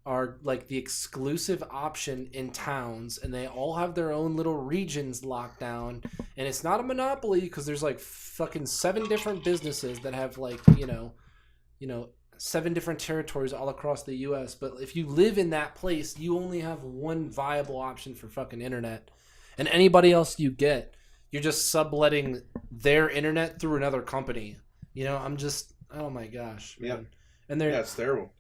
are like the exclusive option in towns, and they all have their own little regions locked down, and it's not a monopoly because there's like fucking 7 different businesses that have like, 7 different territories all across the U.S. But if you live in that place, you only have one viable option for fucking internet. And anybody else you get, you're just subletting their internet through another company. I'm just, oh my gosh. Man. Yeah. And it's terrible.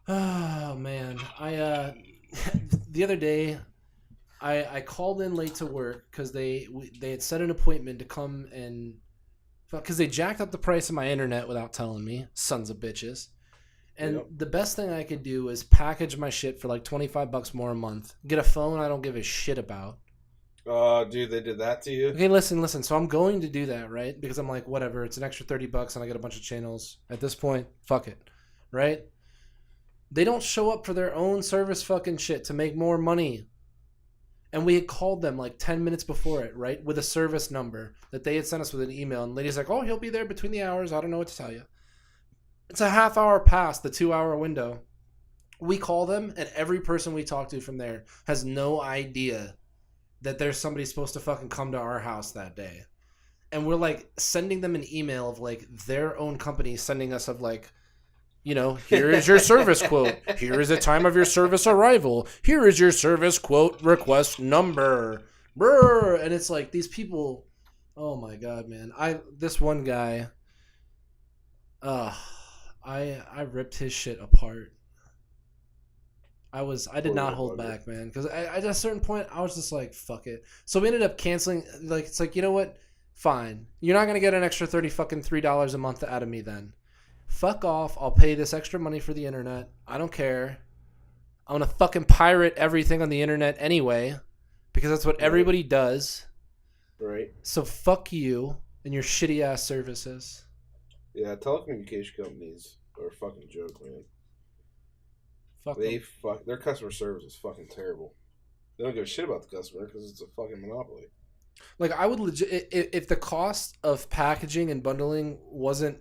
Oh man. The other day, I called in late to work because they had set an appointment to come and... Because they jacked up the price of my internet without telling me. Sons of bitches. And The best thing I could do is package my shit for like $25 more a month. Get a phone I don't give a shit about. Dude, they did that to you? Okay, listen. So I'm going to do that, right? Because I'm like, whatever. It's an extra $30 and I get a bunch of channels. At this point, fuck it. Right? They don't show up for their own service fucking shit to make more money. And we had called them like 10 minutes before it, right? With a service number that they had sent us with an email. And the lady's like, oh, he'll be there between the hours. I don't know what to tell you. It's a half hour past the 2-hour window. We call them, and every person we talk to from there has no idea that there's somebody supposed to fucking come to our house that day. And we're like sending them an email of like their own company sending us of like, here is your service quote. Here is the time of your service arrival. Here is your service quote request number. Brr. And it's like these people, oh my God, man. This one guy, I ripped his shit apart. I did not hold back, man. Because at a certain point, I was just like, fuck it. So we ended up canceling. Like, it's like, you know what? Fine. You're not gonna get an extra $3 a month out of me then. Fuck off. I'll pay this extra money for the internet. I don't care. I'm gonna fucking pirate everything on the internet anyway, because that's what everybody does. Right. So fuck you and your shitty ass services. Yeah, telecommunication companies are a fucking joke, man. Fuck They them. their customer service is fucking terrible. They don't give a shit about the customer because it's a fucking monopoly. Like, I would legit, if the cost of packaging and bundling wasn't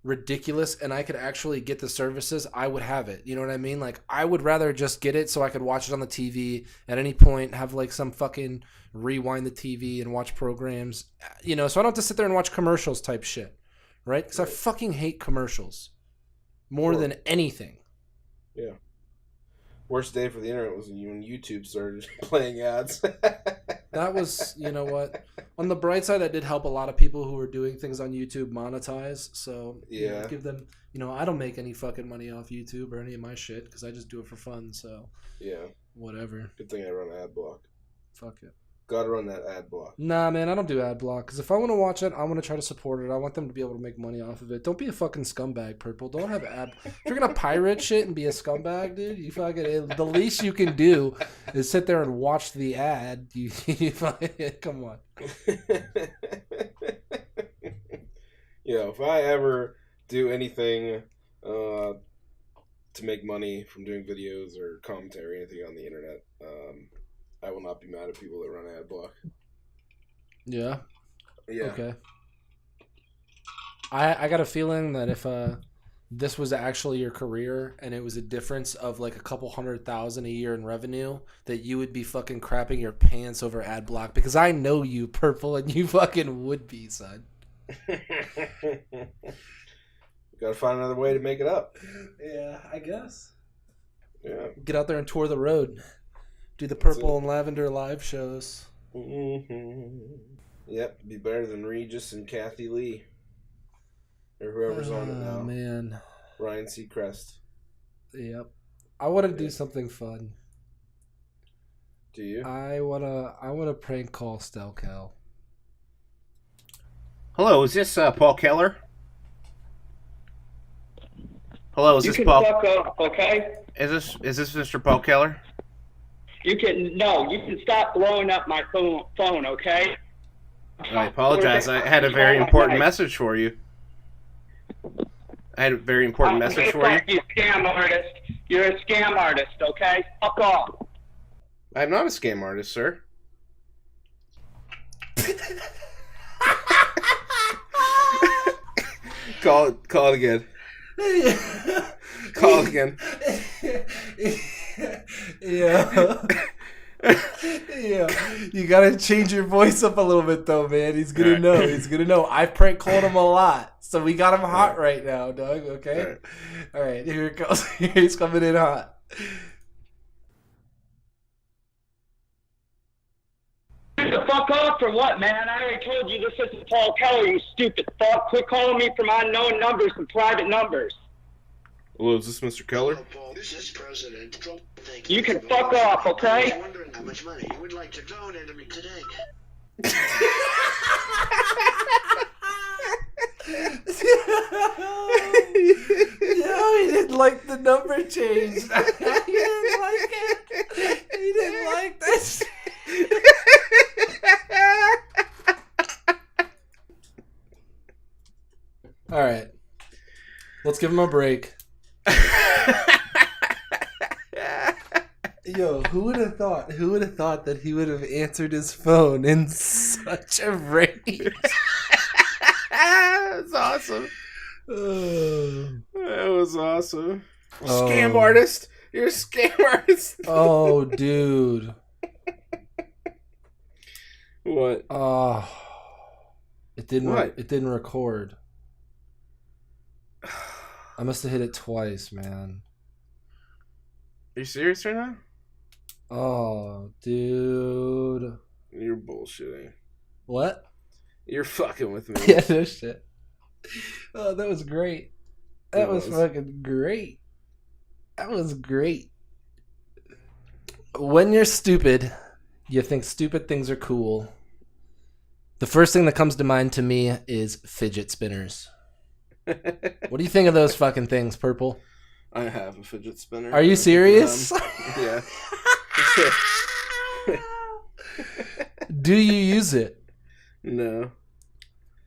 ridiculous and I could actually get the services, I would have it. You know what I mean? Like, I would rather just get it so I could watch it on the TV at any point, have like some fucking rewind the TV and watch programs, you know, so I don't have to sit there and watch commercials type shit, right? Because I fucking hate commercials more than anything. Yeah. Worst day for the internet was when YouTube started playing ads. That was, you know what? On the bright side, that did help a lot of people who were doing things on YouTube monetize. So, you know, give them, you know, I don't make any fucking money off YouTube or any of my shit because I just do it for fun. So, yeah. Whatever. Good thing I run ad block. Fuck it. Gotta run that ad block. Nah, man, I don't do ad block because if I want to watch it, I want to try to support it. I want them to be able to make money off of it. Don't be a fucking scumbag, Purple. Don't have ad. If you're gonna pirate shit and be a scumbag, dude, you fucking. The least you can do is sit there and watch the ad. You come on. Yeah, if I ever do anything to make money from doing videos or commentary or anything on the internet, I will not be mad at people that run ad block. Yeah. Yeah. Okay. I got a feeling that if this was actually your career and it was a difference of like a couple $100,000 a year in revenue, that you would be fucking crapping your pants over ad block, because I know you, Purple, and you fucking would be, son. Gotta find another way to make it up. Yeah, I guess. Yeah. Get out there and tour the road. Do the Purple and Lavender live shows. Mm-hmm. Yep, be better than Regis and Kathy Lee. Or whoever's on it now. Man. Ryan Seacrest. Yep. I want to do something fun. Do you? I wanna prank call Stelcal. Hello, is this Paul Keller? Hello, is You this can Paul? fuck up, okay? Is this Mr. Paul Keller? You can stop blowing up my phone, okay? I apologize. I had a very important message for you. I had a very important message for you. You scam artist. You're a scam artist, okay? Fuck off. I'm not a scam artist, sir. Call it again. Call again. Yeah. Yeah. You gotta change your voice up a little bit though, man. He's gonna know. He's gonna know. I've prank called him a lot. So we got him hot right now, Doug, okay? All right, here it goes. He's coming in hot. The fuck off for what, man? I already told you this isn't Paul Keller, you stupid fuck. Quit calling me from unknown numbers and private numbers. Hello, is this Mr. Keller? Paul, this is President Trump. Thank You can fuck off, okay? I was wondering how much money you would like to donate to me today. No, he didn't like the number change. He didn't like it. He didn't like that. All right, let's give him a break. Yo, who would have thought? Who would have thought that he would have answered his phone in such a rage? That's awesome. That was awesome. Oh. Scam artist. You're a scam artist. Oh, dude. What? Oh, it didn't. What? It didn't record. I must have hit it twice, man. Are you serious right now? Oh, dude. You're bullshitting. What? You're fucking with me. Yeah, no shit. Oh, that was great. That It was was. fucking great. That was great. When you're stupid, you think stupid things are cool. The first thing that comes to mind to me is fidget spinners. What do you think of those fucking things, Purple? I have a fidget spinner. Are you serious? Yeah. Do you use it? No.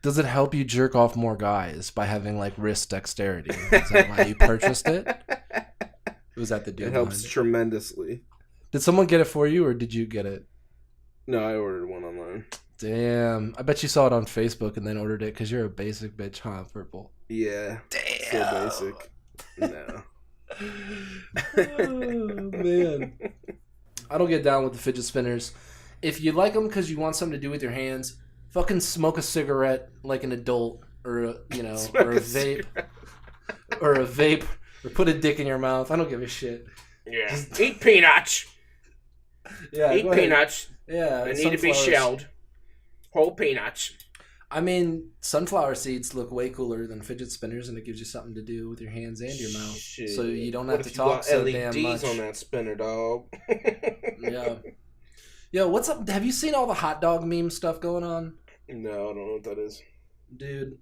Does it help you jerk off more guys by having like wrist dexterity? Is that why you purchased it? Was that the deal? It helps behind it? tremendously. Did someone get it for you, or did you get it? No, I ordered one online. Damn, I bet you saw it on Facebook and then ordered it because you're a basic bitch, huh, Purple? Yeah. Damn. So basic. No. Oh, man. I don't get down with the fidget spinners. If you like them because you want something to do with your hands, fucking smoke a cigarette like an adult, or a vape, or put a dick in your mouth. I don't give a shit. Yeah. Eat peanuts. Yeah, Eat peanuts. Yeah, They need to be sunflowers. shelled. Whole peanuts. I mean, sunflower seeds look way cooler than fidget spinners, and it gives you something to do with your hands and your mouth, Shit. so you don't What have if to you talk got so LEDs damn much. on that spinner, dog? Yeah. Yo, what's up? Have you seen all the hot dog meme stuff going on? No, I don't know what that is. Dude,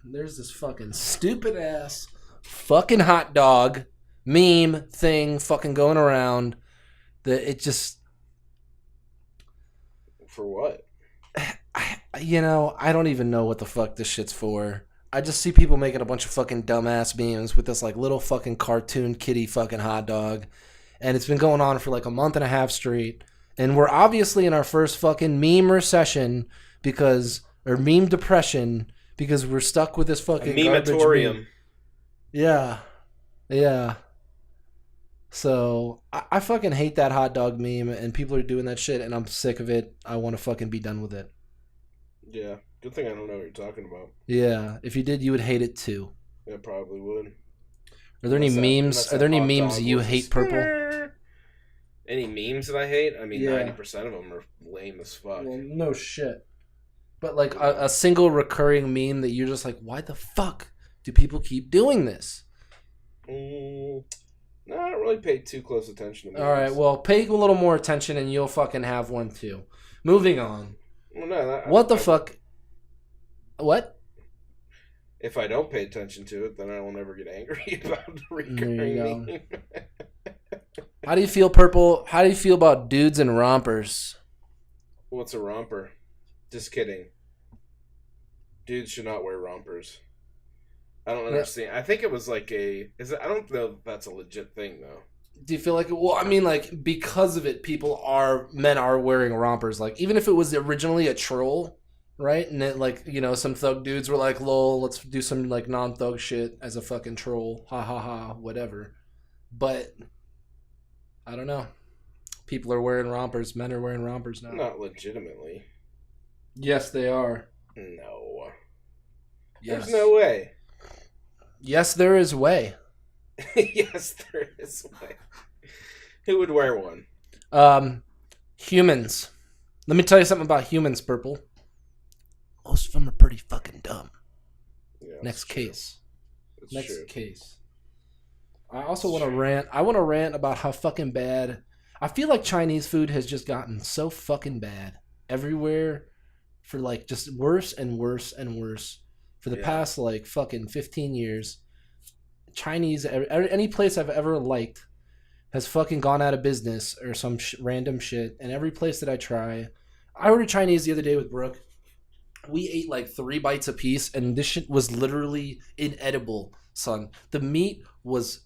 there's this fucking stupid ass fucking hot dog meme thing fucking going around that it just, For what? I don't even know what the fuck this shit's for. I just see people making a bunch of fucking dumbass memes with this like little fucking cartoon kitty fucking hot dog. And it's been going on for like a month and a half straight. And we're obviously in our first fucking meme recession or meme depression because we're stuck with this fucking garbage Mematorium. meme. Yeah. Yeah. So I fucking hate that hot dog meme and people are doing that shit and I'm sick of it. I want to fucking be done with it. Yeah. Good thing I don't know what you're talking about. Yeah. If you did, you would hate it too. Yeah, probably would. Are there any memes? Are there any memes you hate, Purple? Any memes that I hate? I mean, Yeah. 90% of them are lame as fuck. Well, no shit. But like a single recurring meme that you're just like, why the fuck do people keep doing this? No, I don't really pay too close attention to memes. All right, well, pay a little more attention and you'll fucking have one too. Moving on. Well, no, What the fuck? What? If I don't pay attention to it, then I will never get angry about the recurring There you go. meme. How do you feel, Purple? How do you feel about dudes and rompers? What's a romper? Just kidding. Dudes should not wear rompers. I don't understand. I think it was like I don't know if that's a legit thing though. Do you feel like well, I mean, like because of it, men are wearing rompers. Like even if it was originally a troll, right? And then like some thug dudes were like, "Lol, let's do some like non-thug shit as a fucking troll." Ha ha ha, whatever. But I don't know. People are wearing rompers. Men are wearing rompers now. Not legitimately. Yes, they are. No. Yes. There's no way. Yes, there is way. Yes, there is way. Who would wear one? Humans. Let me tell you something about humans, Purple. Most of them are pretty fucking dumb. Yeah, Next true. case. That's Next true. case. I also want to rant. I want to rant about how fucking bad. I feel like Chinese food has just gotten so fucking bad everywhere for like just worse and worse and worse for the past like fucking 15 years. Chinese, any place I've ever liked has fucking gone out of business or some random shit. And every place that I try, I ordered Chinese the other day with Brooke. We ate like 3 bites apiece, and this shit was literally inedible, son. The meat was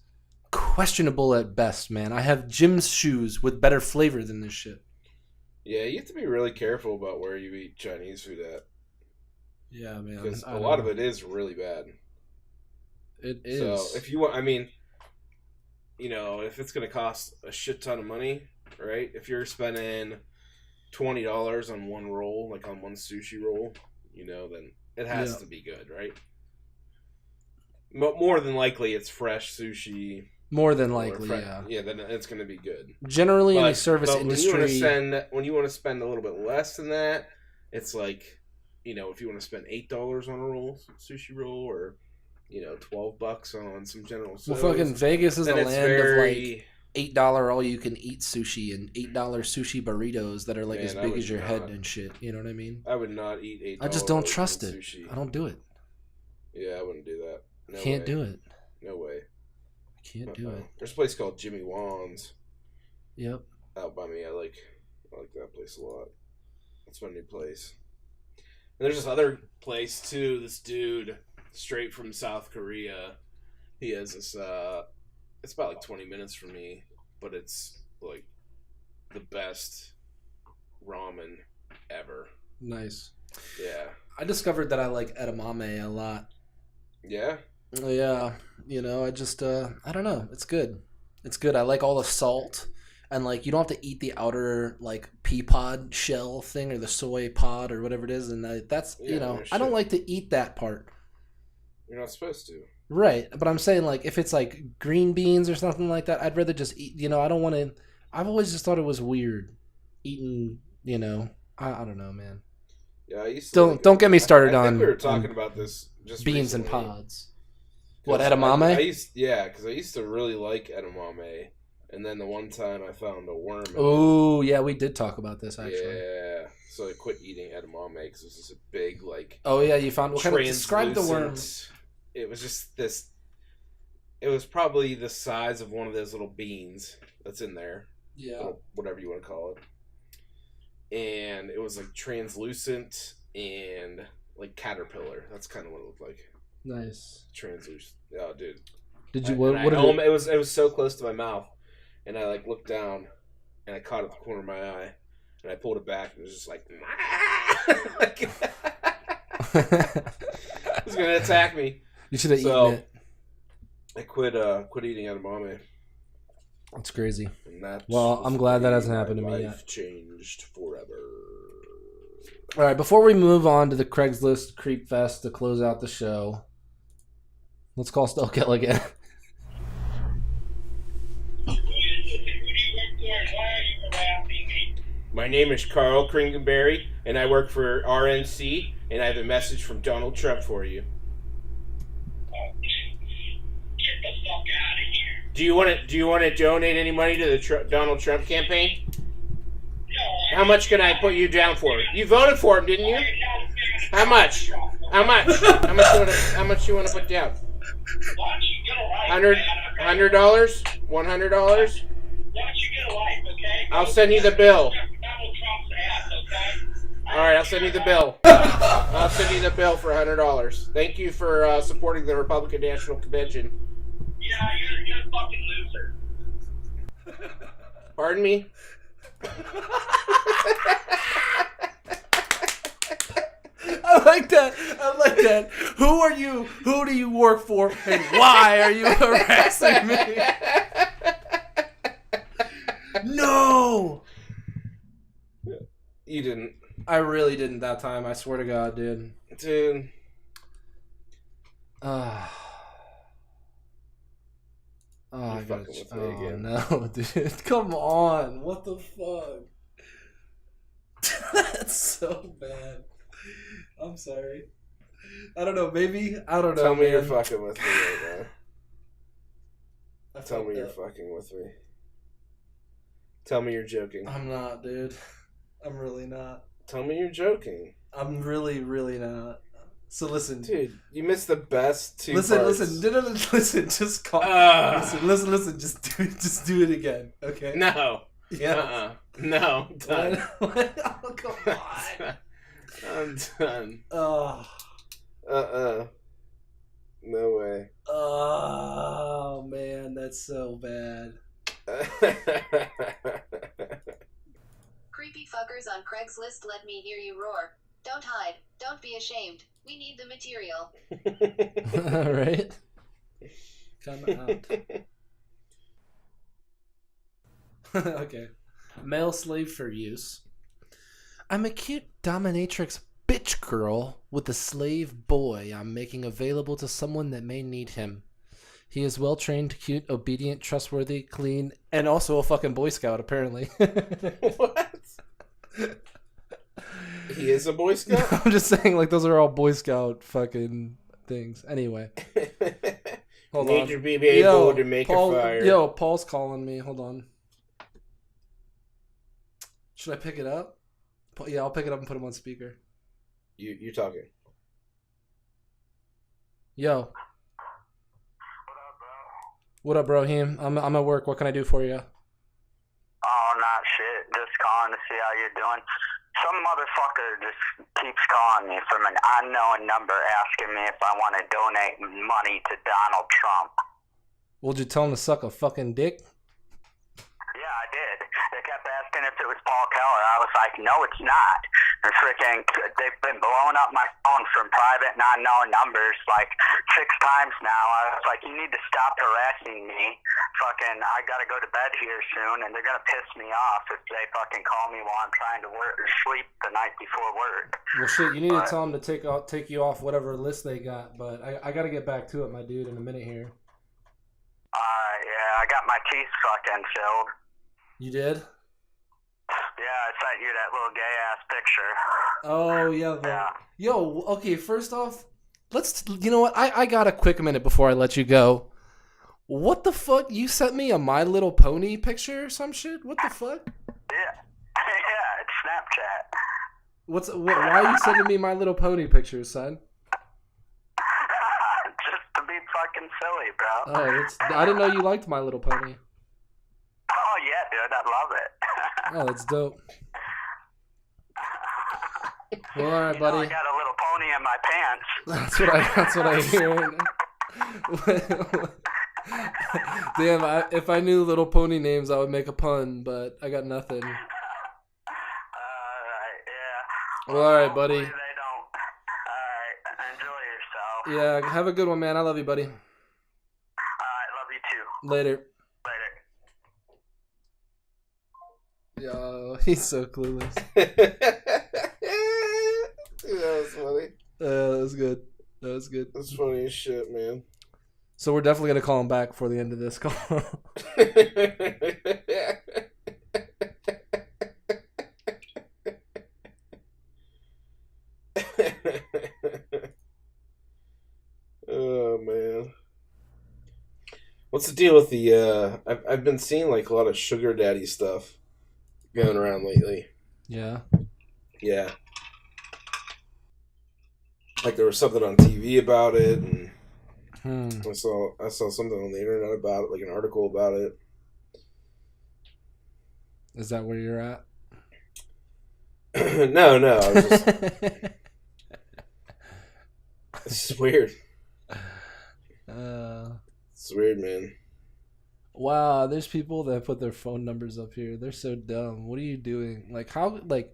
questionable at best, man. I have Jim's shoes with better flavor than this shit. Yeah, you have to be really careful about where you eat Chinese food at. Yeah, man. Because a lot of it is really bad. It is. So if you want, I mean, if it's going to cost a shit ton of money, right? If you're spending $20 on one roll, like on one sushi roll, then it has to be good, right? More than likely, it's fresh sushi. More than likely, yeah. Yeah, then it's going to be good. Generally, in the service but industry, when you want to spend a little bit less than that, it's like, if you want to spend $8 on a roll, sushi roll, or $12 on some General Tso's. well, fucking Vegas is a land of like $8 all you can eat sushi and $8 sushi burritos that are like as big as your head and shit. You know what I mean? I would not eat $8. I just don't trust it. Sushi. I don't do it. Yeah, I wouldn't do that. No Can't way. do it. No way. Can't do it. There's a place called Jimmy Wan's Yep. out by me. I like that place a lot. That's my new place. And there's this other place too. This dude, straight from South Korea. He has this. It's about like 20 minutes from me, but it's like the best ramen ever. Nice. Yeah. I discovered that I like edamame a lot. Yeah. Yeah. You know, I just I don't know. It's good. It's good. I like all the salt. And, like, you don't have to eat the outer, like, pea pod shell thing or the soy pod or whatever it is. And that's, you know, I don't like to eat that part. You're not supposed to. Right. But I'm saying, like, if it's, like, green beans or something like that, I'd rather just eat, you know, I don't want to. I've always just thought it was weird eating, you know. I don't know, man. Yeah, I used to. Don't get me started I on. think we were talking about this just beans recently. and pods. What, edamame? Because I used to really like edamame. And then the one time I found a worm. Oh, yeah, we did talk about this, actually. Yeah. So I quit eating edamame because it was just a big, like... Oh, yeah, you found... What kind of... Describe the worm. It was just this... It was probably the size of one of those little beans that's in there. Yeah. Little, whatever you want to call it. And it was, like, translucent and, like, caterpillar. That's kind of what it looked like. Nice. Translucent. Oh, dude. Did you... It was so close to my mouth. And I like looked down, and I caught it at the corner of my eye, and I pulled it back, and it was just like, it was gonna attack me. You should have eaten it. I quit eating edamame. That's crazy. And that I'm glad that hasn't happened to me yet. Life changed forever. All right, before we move on to the Craigslist Creep Fest to close out the show, let's call Stelkel again. My name is Carl Kringenberry, and I work for RNC, and I have a message from Donald Trump for you. Get the fuck out of here. Do you want to donate any money to the Donald Trump campaign? No, How much can I put you down for? You voted for him, didn't you? How much? How much? How much you want to put down? $100? $100? $100? Why don't you get a life, okay? I'll send you the bill. Donald Trump's ass, okay? All right, I'll send you the bill. I'll send you the bill for $100. Thank you for supporting the Republican National Convention. Yeah, you're a fucking loser. Pardon me? I like that. Who are you? Who do you work for? And why are you harassing me? No! You didn't. I really didn't that time. I swear to God, dude. Dude. I got fucking with me again. no, dude. Come on. What the fuck? That's so bad. I'm sorry. I don't know. Maybe. I don't know. Tell me man. you're fucking with me right now. I Tell me fucked you're up. fucking with me. Tell me you're joking. I'm not, dude. I'm really not. Tell me you're joking. I'm really, really not. So listen, Dude, you missed the best two listen, parts. listen. Just call. Listen. Just do it again, okay? No. Yeah. No. Done. Oh, come on. I'm done. Oh. No way. Oh man, that's so bad. Creepy fuckers on Craigslist, let me hear you roar. Don't hide. Don't be ashamed. We need the material. All right. Come out. Okay. Male slave for use. I'm a cute dominatrix bitch girl with a slave boy I'm making available to someone that may need him. He is well trained, cute, obedient, trustworthy, clean, and also a fucking Boy Scout, apparently. What? He is a Boy Scout? I'm just saying, like, those are all Boy Scout fucking things. Anyway. Hold Need on. to be able to make Paul, a fire. Yo, Paul's calling me. Hold on. Should I pick it up? Yeah, I'll pick it up and put him on speaker. You're talking. Yo. What up, bro? I'm at work. What can I do for you? Oh, not shit. Just calling to see how you're doing. Some motherfucker just keeps calling me from an unknown number asking me if I want to donate money to Donald Trump. Would you tell him to suck a fucking dick? Yeah, I did. They kept asking if it was Paul Keller. I was like, no, it's not. And freaking, they've been blowing up my phone from private and unknown numbers like 6 times now. I was like, you need to stop harassing me. Fucking, I gotta go to bed here soon, and they're gonna piss me off if they fucking call me while I'm trying to work or sleep the night before work. Well, shit, you need to tell them to take you off whatever list they got. But I gotta get back to it, my dude, in a minute here. Yeah, I got my teeth fucking filled. You did? Yeah, I sent you that little gay-ass picture. Oh, yeah. Yeah. Yo, okay, first off, you know what? I got a quick minute before I let you go. What the fuck? You sent me a My Little Pony picture or some shit? What the fuck? Yeah. Yeah, it's Snapchat. Why are you sending me My Little Pony pictures, son? Just to be fucking silly, bro. Oh, I didn't know you liked My Little Pony. Oh, yeah, dude, I love it. Oh, that's dope. Well, all right, buddy. I got a little pony in my pants. That's what I hear. Damn, if I knew Little Pony names, I would make a pun, but I got nothing. Yeah. Well, all right, buddy. Hopefully they don't. All right, enjoy yourself. Yeah, have a good one, man. I love you, buddy. All right, love you too. Later. Later. Yo, he's so clueless. That was funny. That was good. That's funny as shit, man. So we're definitely gonna call him back before the end of this call. Oh man, what's the deal with the? I've been seeing like a lot of sugar daddy stuff going around lately. Yeah. Yeah. Like there was something on TV about it, and I saw something on the internet about it, like an article about it. Is that where you're at? No. I was just, it's just weird. It's weird, man. Wow, there's people that put their phone numbers up here. They're so dumb. What are you doing? Like, how, like,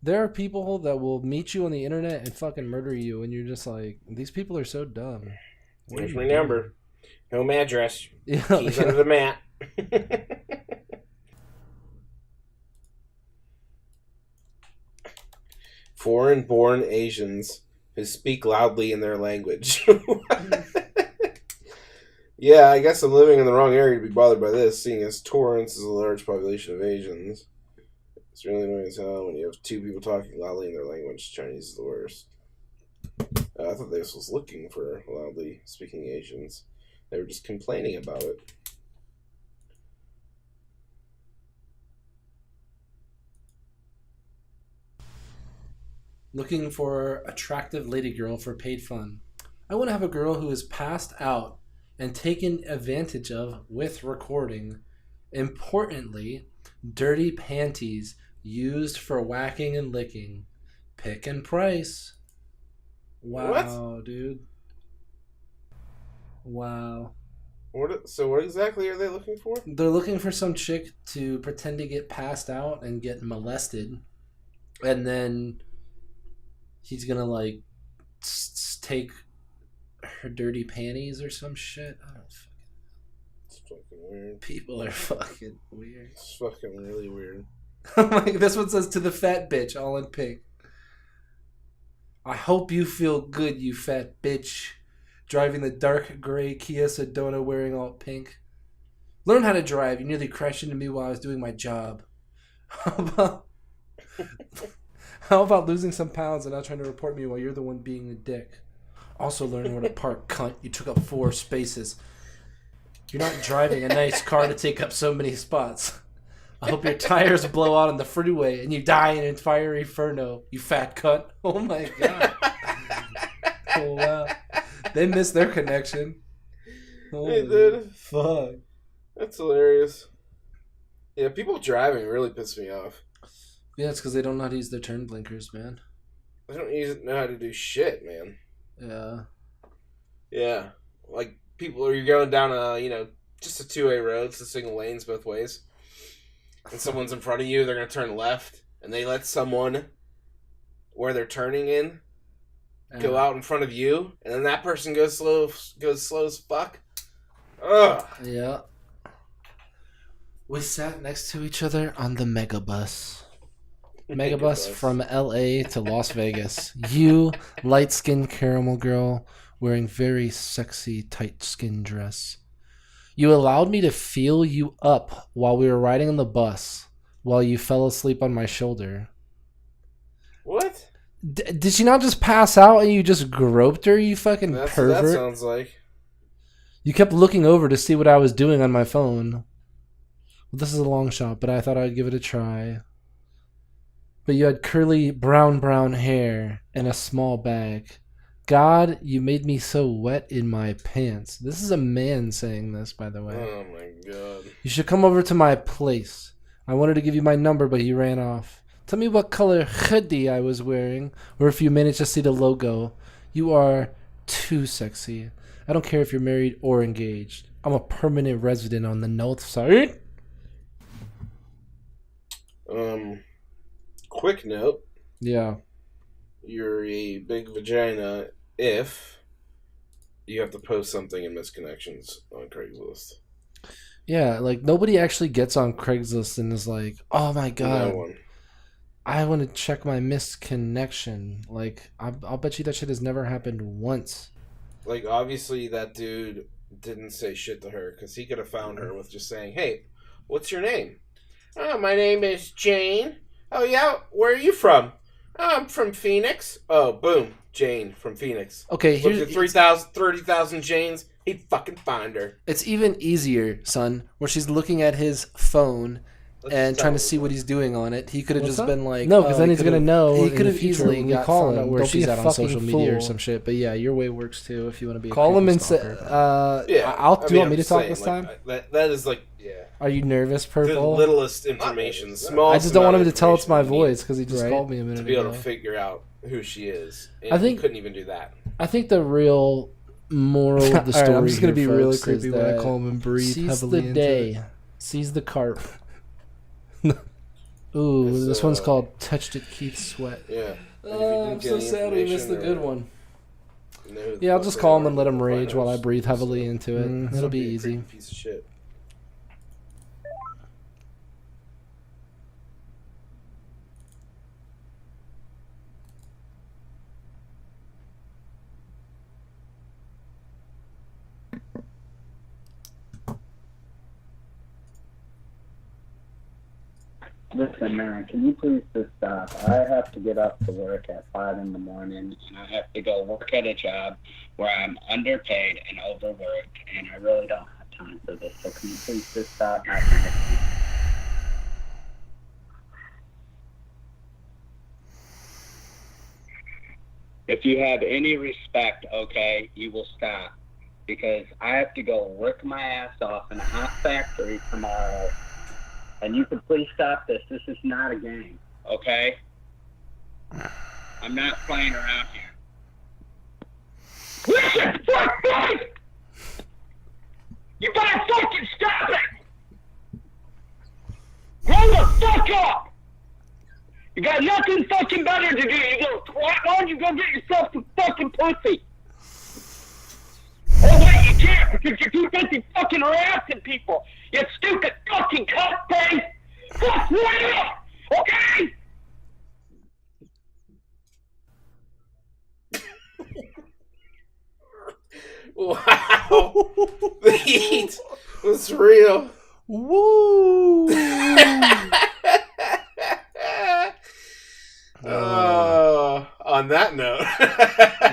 there are people that will meet you on the internet and fucking murder you, and you're just like, these people are so dumb. Here's my number. Home address. Yeah, Keys under the mat. Foreign-born Asians who speak loudly in their language. Yeah, I guess I'm living in the wrong area to be bothered by this, seeing as Torrance is a large population of Asians. It's really annoying as hell when you have 2 people talking loudly in their language. Chinese is the worst. I thought this was looking for loudly speaking Asians. They were just complaining about it. Looking for attractive lady girl for paid fun. I want to have a girl who is passed out and taken advantage of with recording. Importantly, dirty panties used for whacking and licking. Pick and price. Wow, what? Dude. Wow. So what exactly are they looking for? They're looking for some chick to pretend to get passed out and get molested. And then he's gonna, like, take her dirty panties or some shit. I don't fucking... It's fucking weird. People are fucking weird. It's fucking really weird. Like, this one says, to the fat bitch, all in pink. I hope you feel good, you fat bitch. Driving the dark gray Kia Sedona wearing all pink. Learn how to drive. You nearly crashed into me while I was doing my job. How about losing some pounds and not trying to report me while you're the one being a dick? Also learning where to park, cunt. You took up 4 spaces. You're not driving a nice car to take up so many spots. I hope your tires blow out on the freeway and you die in a fiery inferno, you fat cunt. Oh my god. Oh wow. They missed their connection. They did. Fuck. That's hilarious. Yeah, people driving really piss me off. Yeah, it's because they don't know how to use their turn blinkers, man. They don't know how to do shit, man. Yeah. Yeah. Like, people, you're going down just a 2-way road, it's a single lanes both ways. And someone's in front of you, they're going to turn left, and they let someone, where they're turning in, go out in front of you, and then that person goes slow as fuck. Ugh. Yeah. We sat next to each other on the Megabus. Megabus from LA to Las Vegas. You, light-skinned caramel girl, wearing very sexy, tight-skin dress. You allowed me to feel you up while we were riding on the bus, while you fell asleep on my shoulder. What? Did she not just pass out and you just groped her, you fucking pervert? That sounds like. You kept looking over to see what I was doing on my phone. Well, this is a long shot, but I thought I'd give it a try. But you had curly brown hair and a small bag. God, you made me so wet in my pants. This is a man saying this, by the way. Oh my god. You should come over to my place. I wanted to give you my number, but he ran off. Tell me what color hoodie I was wearing, or if you managed to see the logo. You are too sexy. I don't care if you're married or engaged. I'm a permanent resident on the north side. Quick note. Yeah. You're a big vagina if you have to post something in misconnections on Craigslist. Yeah, like nobody actually gets on Craigslist and is like, oh my god, No one. I want to check my missed connection. Like, I'll bet you that shit has never happened once. Like, obviously that dude didn't say shit to her because he could have found her with just saying, hey, what's your name? Oh, my name is Jane. Oh, yeah? Where are you from? Oh, I'm from Phoenix. Oh, boom. Jane from Phoenix. Okay, Look at 30,000 Janes. He'd fucking find her. It's even easier, son, where she's looking at his phone and trying to see what he's doing on it. He could have just been like, no, because then he's gonna know. He could have easily got found out where Don't she's be a at on fucking social media or fool. some shit. But yeah, your way works too if you want to be. Call him and say, say, Yeah. do you want me to talk this time? That is like, yeah. Are you nervous, The Purple? littlest information. Small. I just don't want him to tell it's my voice because he just called me a minute to be able ago. to figure out who she is. And I think he couldn't even do that. I think the real moral of the story. Alright, I'm just gonna here, be really folks, creepy is when I that call him and breathe seize heavily the into day, it. seize the carp. Ooh, It's, this one's called "Touched It Keith Sweat." Yeah. I'm so sad we missed the good one. Know who the Yeah, I'll fuck just they call him are, and let him they'll rage find while I us. breathe heavily into it. It'll be a easy. creepy piece of shit. Listen, man, can you please just stop? I have to get up to work at 5 in the morning, and I have to go work at a job where I'm underpaid and overworked, and I really don't have time for this. So can you please just stop acting like me? If you have any respect, okay, you will stop. Because I have to go work my ass off in a hot factory tomorrow. And you can please stop this. This is not a game, okay? I'm not playing around here. Listen, fuck! You better fucking stop it! Grow the fuck up! You got nothing fucking better to do. You go, why don't you go get yourself some fucking pussy? Oh wait, you can't because you're too busy fucking harassing people. You stupid fucking cunt-face! Fuck right up! Okay? Wow. The heat was real. Woo! Oh, On that note,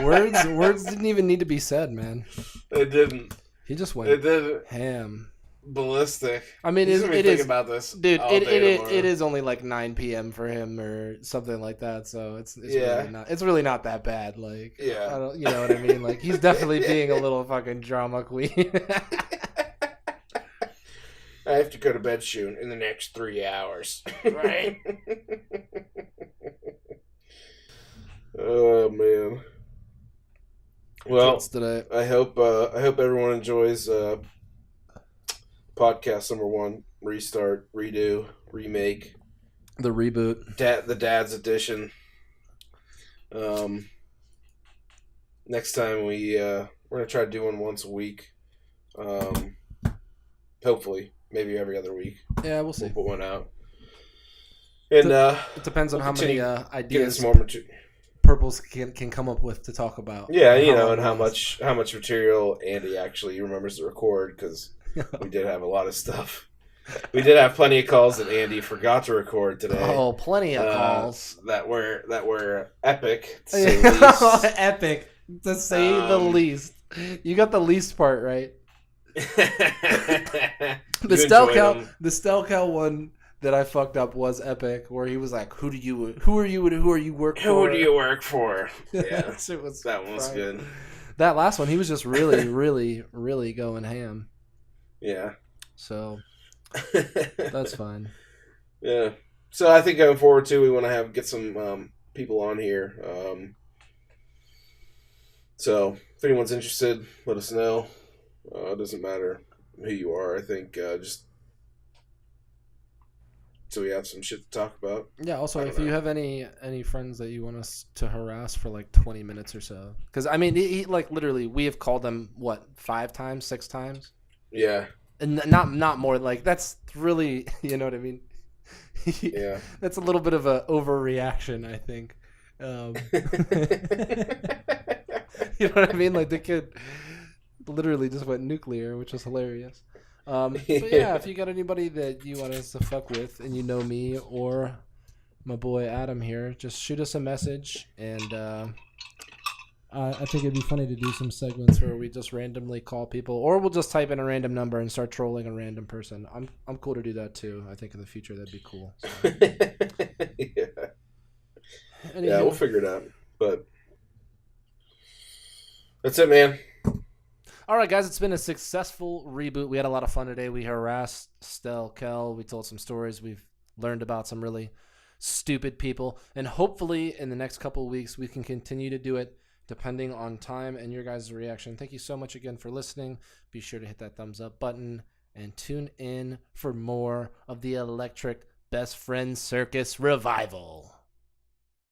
Words didn't even need to be said, man. It didn't. He just It went didn't. ham. Ballistic. I mean, He's it gonna be thinking is, about this, dude. all day tomorrow. It is only like 9 p.m. for him or something like that. So it's Yeah. really not that bad. Like, Yeah. I don't, you know what I mean? Like, he's definitely being a little fucking drama queen. I have to go to bed soon in the next 3 hours. Right. Oh man. Well, What's today? I hope everyone enjoys podcast number 1, restart, redo, remake, The reboot. the dad's edition. Next time we're gonna try to do one once a week. Hopefully, maybe every other week. Yeah, we'll see. We'll put one out. And It depends on we'll how many getting ideas some more material. Purples can come up with to talk about. Yeah, you know, long and it how lasts. much material Andy actually remembers to record, because we did have a lot of stuff. We did have plenty of calls that Andy forgot to record today. Oh, plenty of calls. that were epic. To say the least. Epic, to say the least. You got the least part right. The Stelcal one that I fucked up was epic, where he was like, "Who are you work for? Who do you work for?" Yeah, that one was good. That last one, he was just really, really, really going ham. Yeah. So that's fine. Yeah. So I think going forward too, we want to get some people on here. So if anyone's interested, let us know. It doesn't matter who you are. I think just so we have some shit to talk about. Yeah. Also, if you have any friends that you want us to harass for like 20 minutes or so, because I mean, he like literally, we have called them 5 times, 6 times. Yeah. And not more. Like, that's really, you know what I mean? Yeah. That's a little bit of a overreaction, I think. You know what I mean? Like, the kid literally just went nuclear, which was hilarious. But yeah, if you got anybody that you want us to fuck with, and you know me or my boy Adam here, just shoot us a message, and I think it'd be funny to do some segments where we just randomly call people, or we'll just type in a random number and start trolling a random person. I'm cool to do that too. I think in the future that'd be cool. So. Yeah, we'll figure it out. But that's it, man. All right, guys, it's been a successful reboot. We had a lot of fun today. We harassed Kel. We told some stories. We've learned about some really stupid people, and hopefully in the next couple of weeks we can continue to do it, depending on time and your guys' reaction. Thank you so much again for listening. Be sure to hit that thumbs up button and tune in for more of the Electric Best Friends Circus Revival.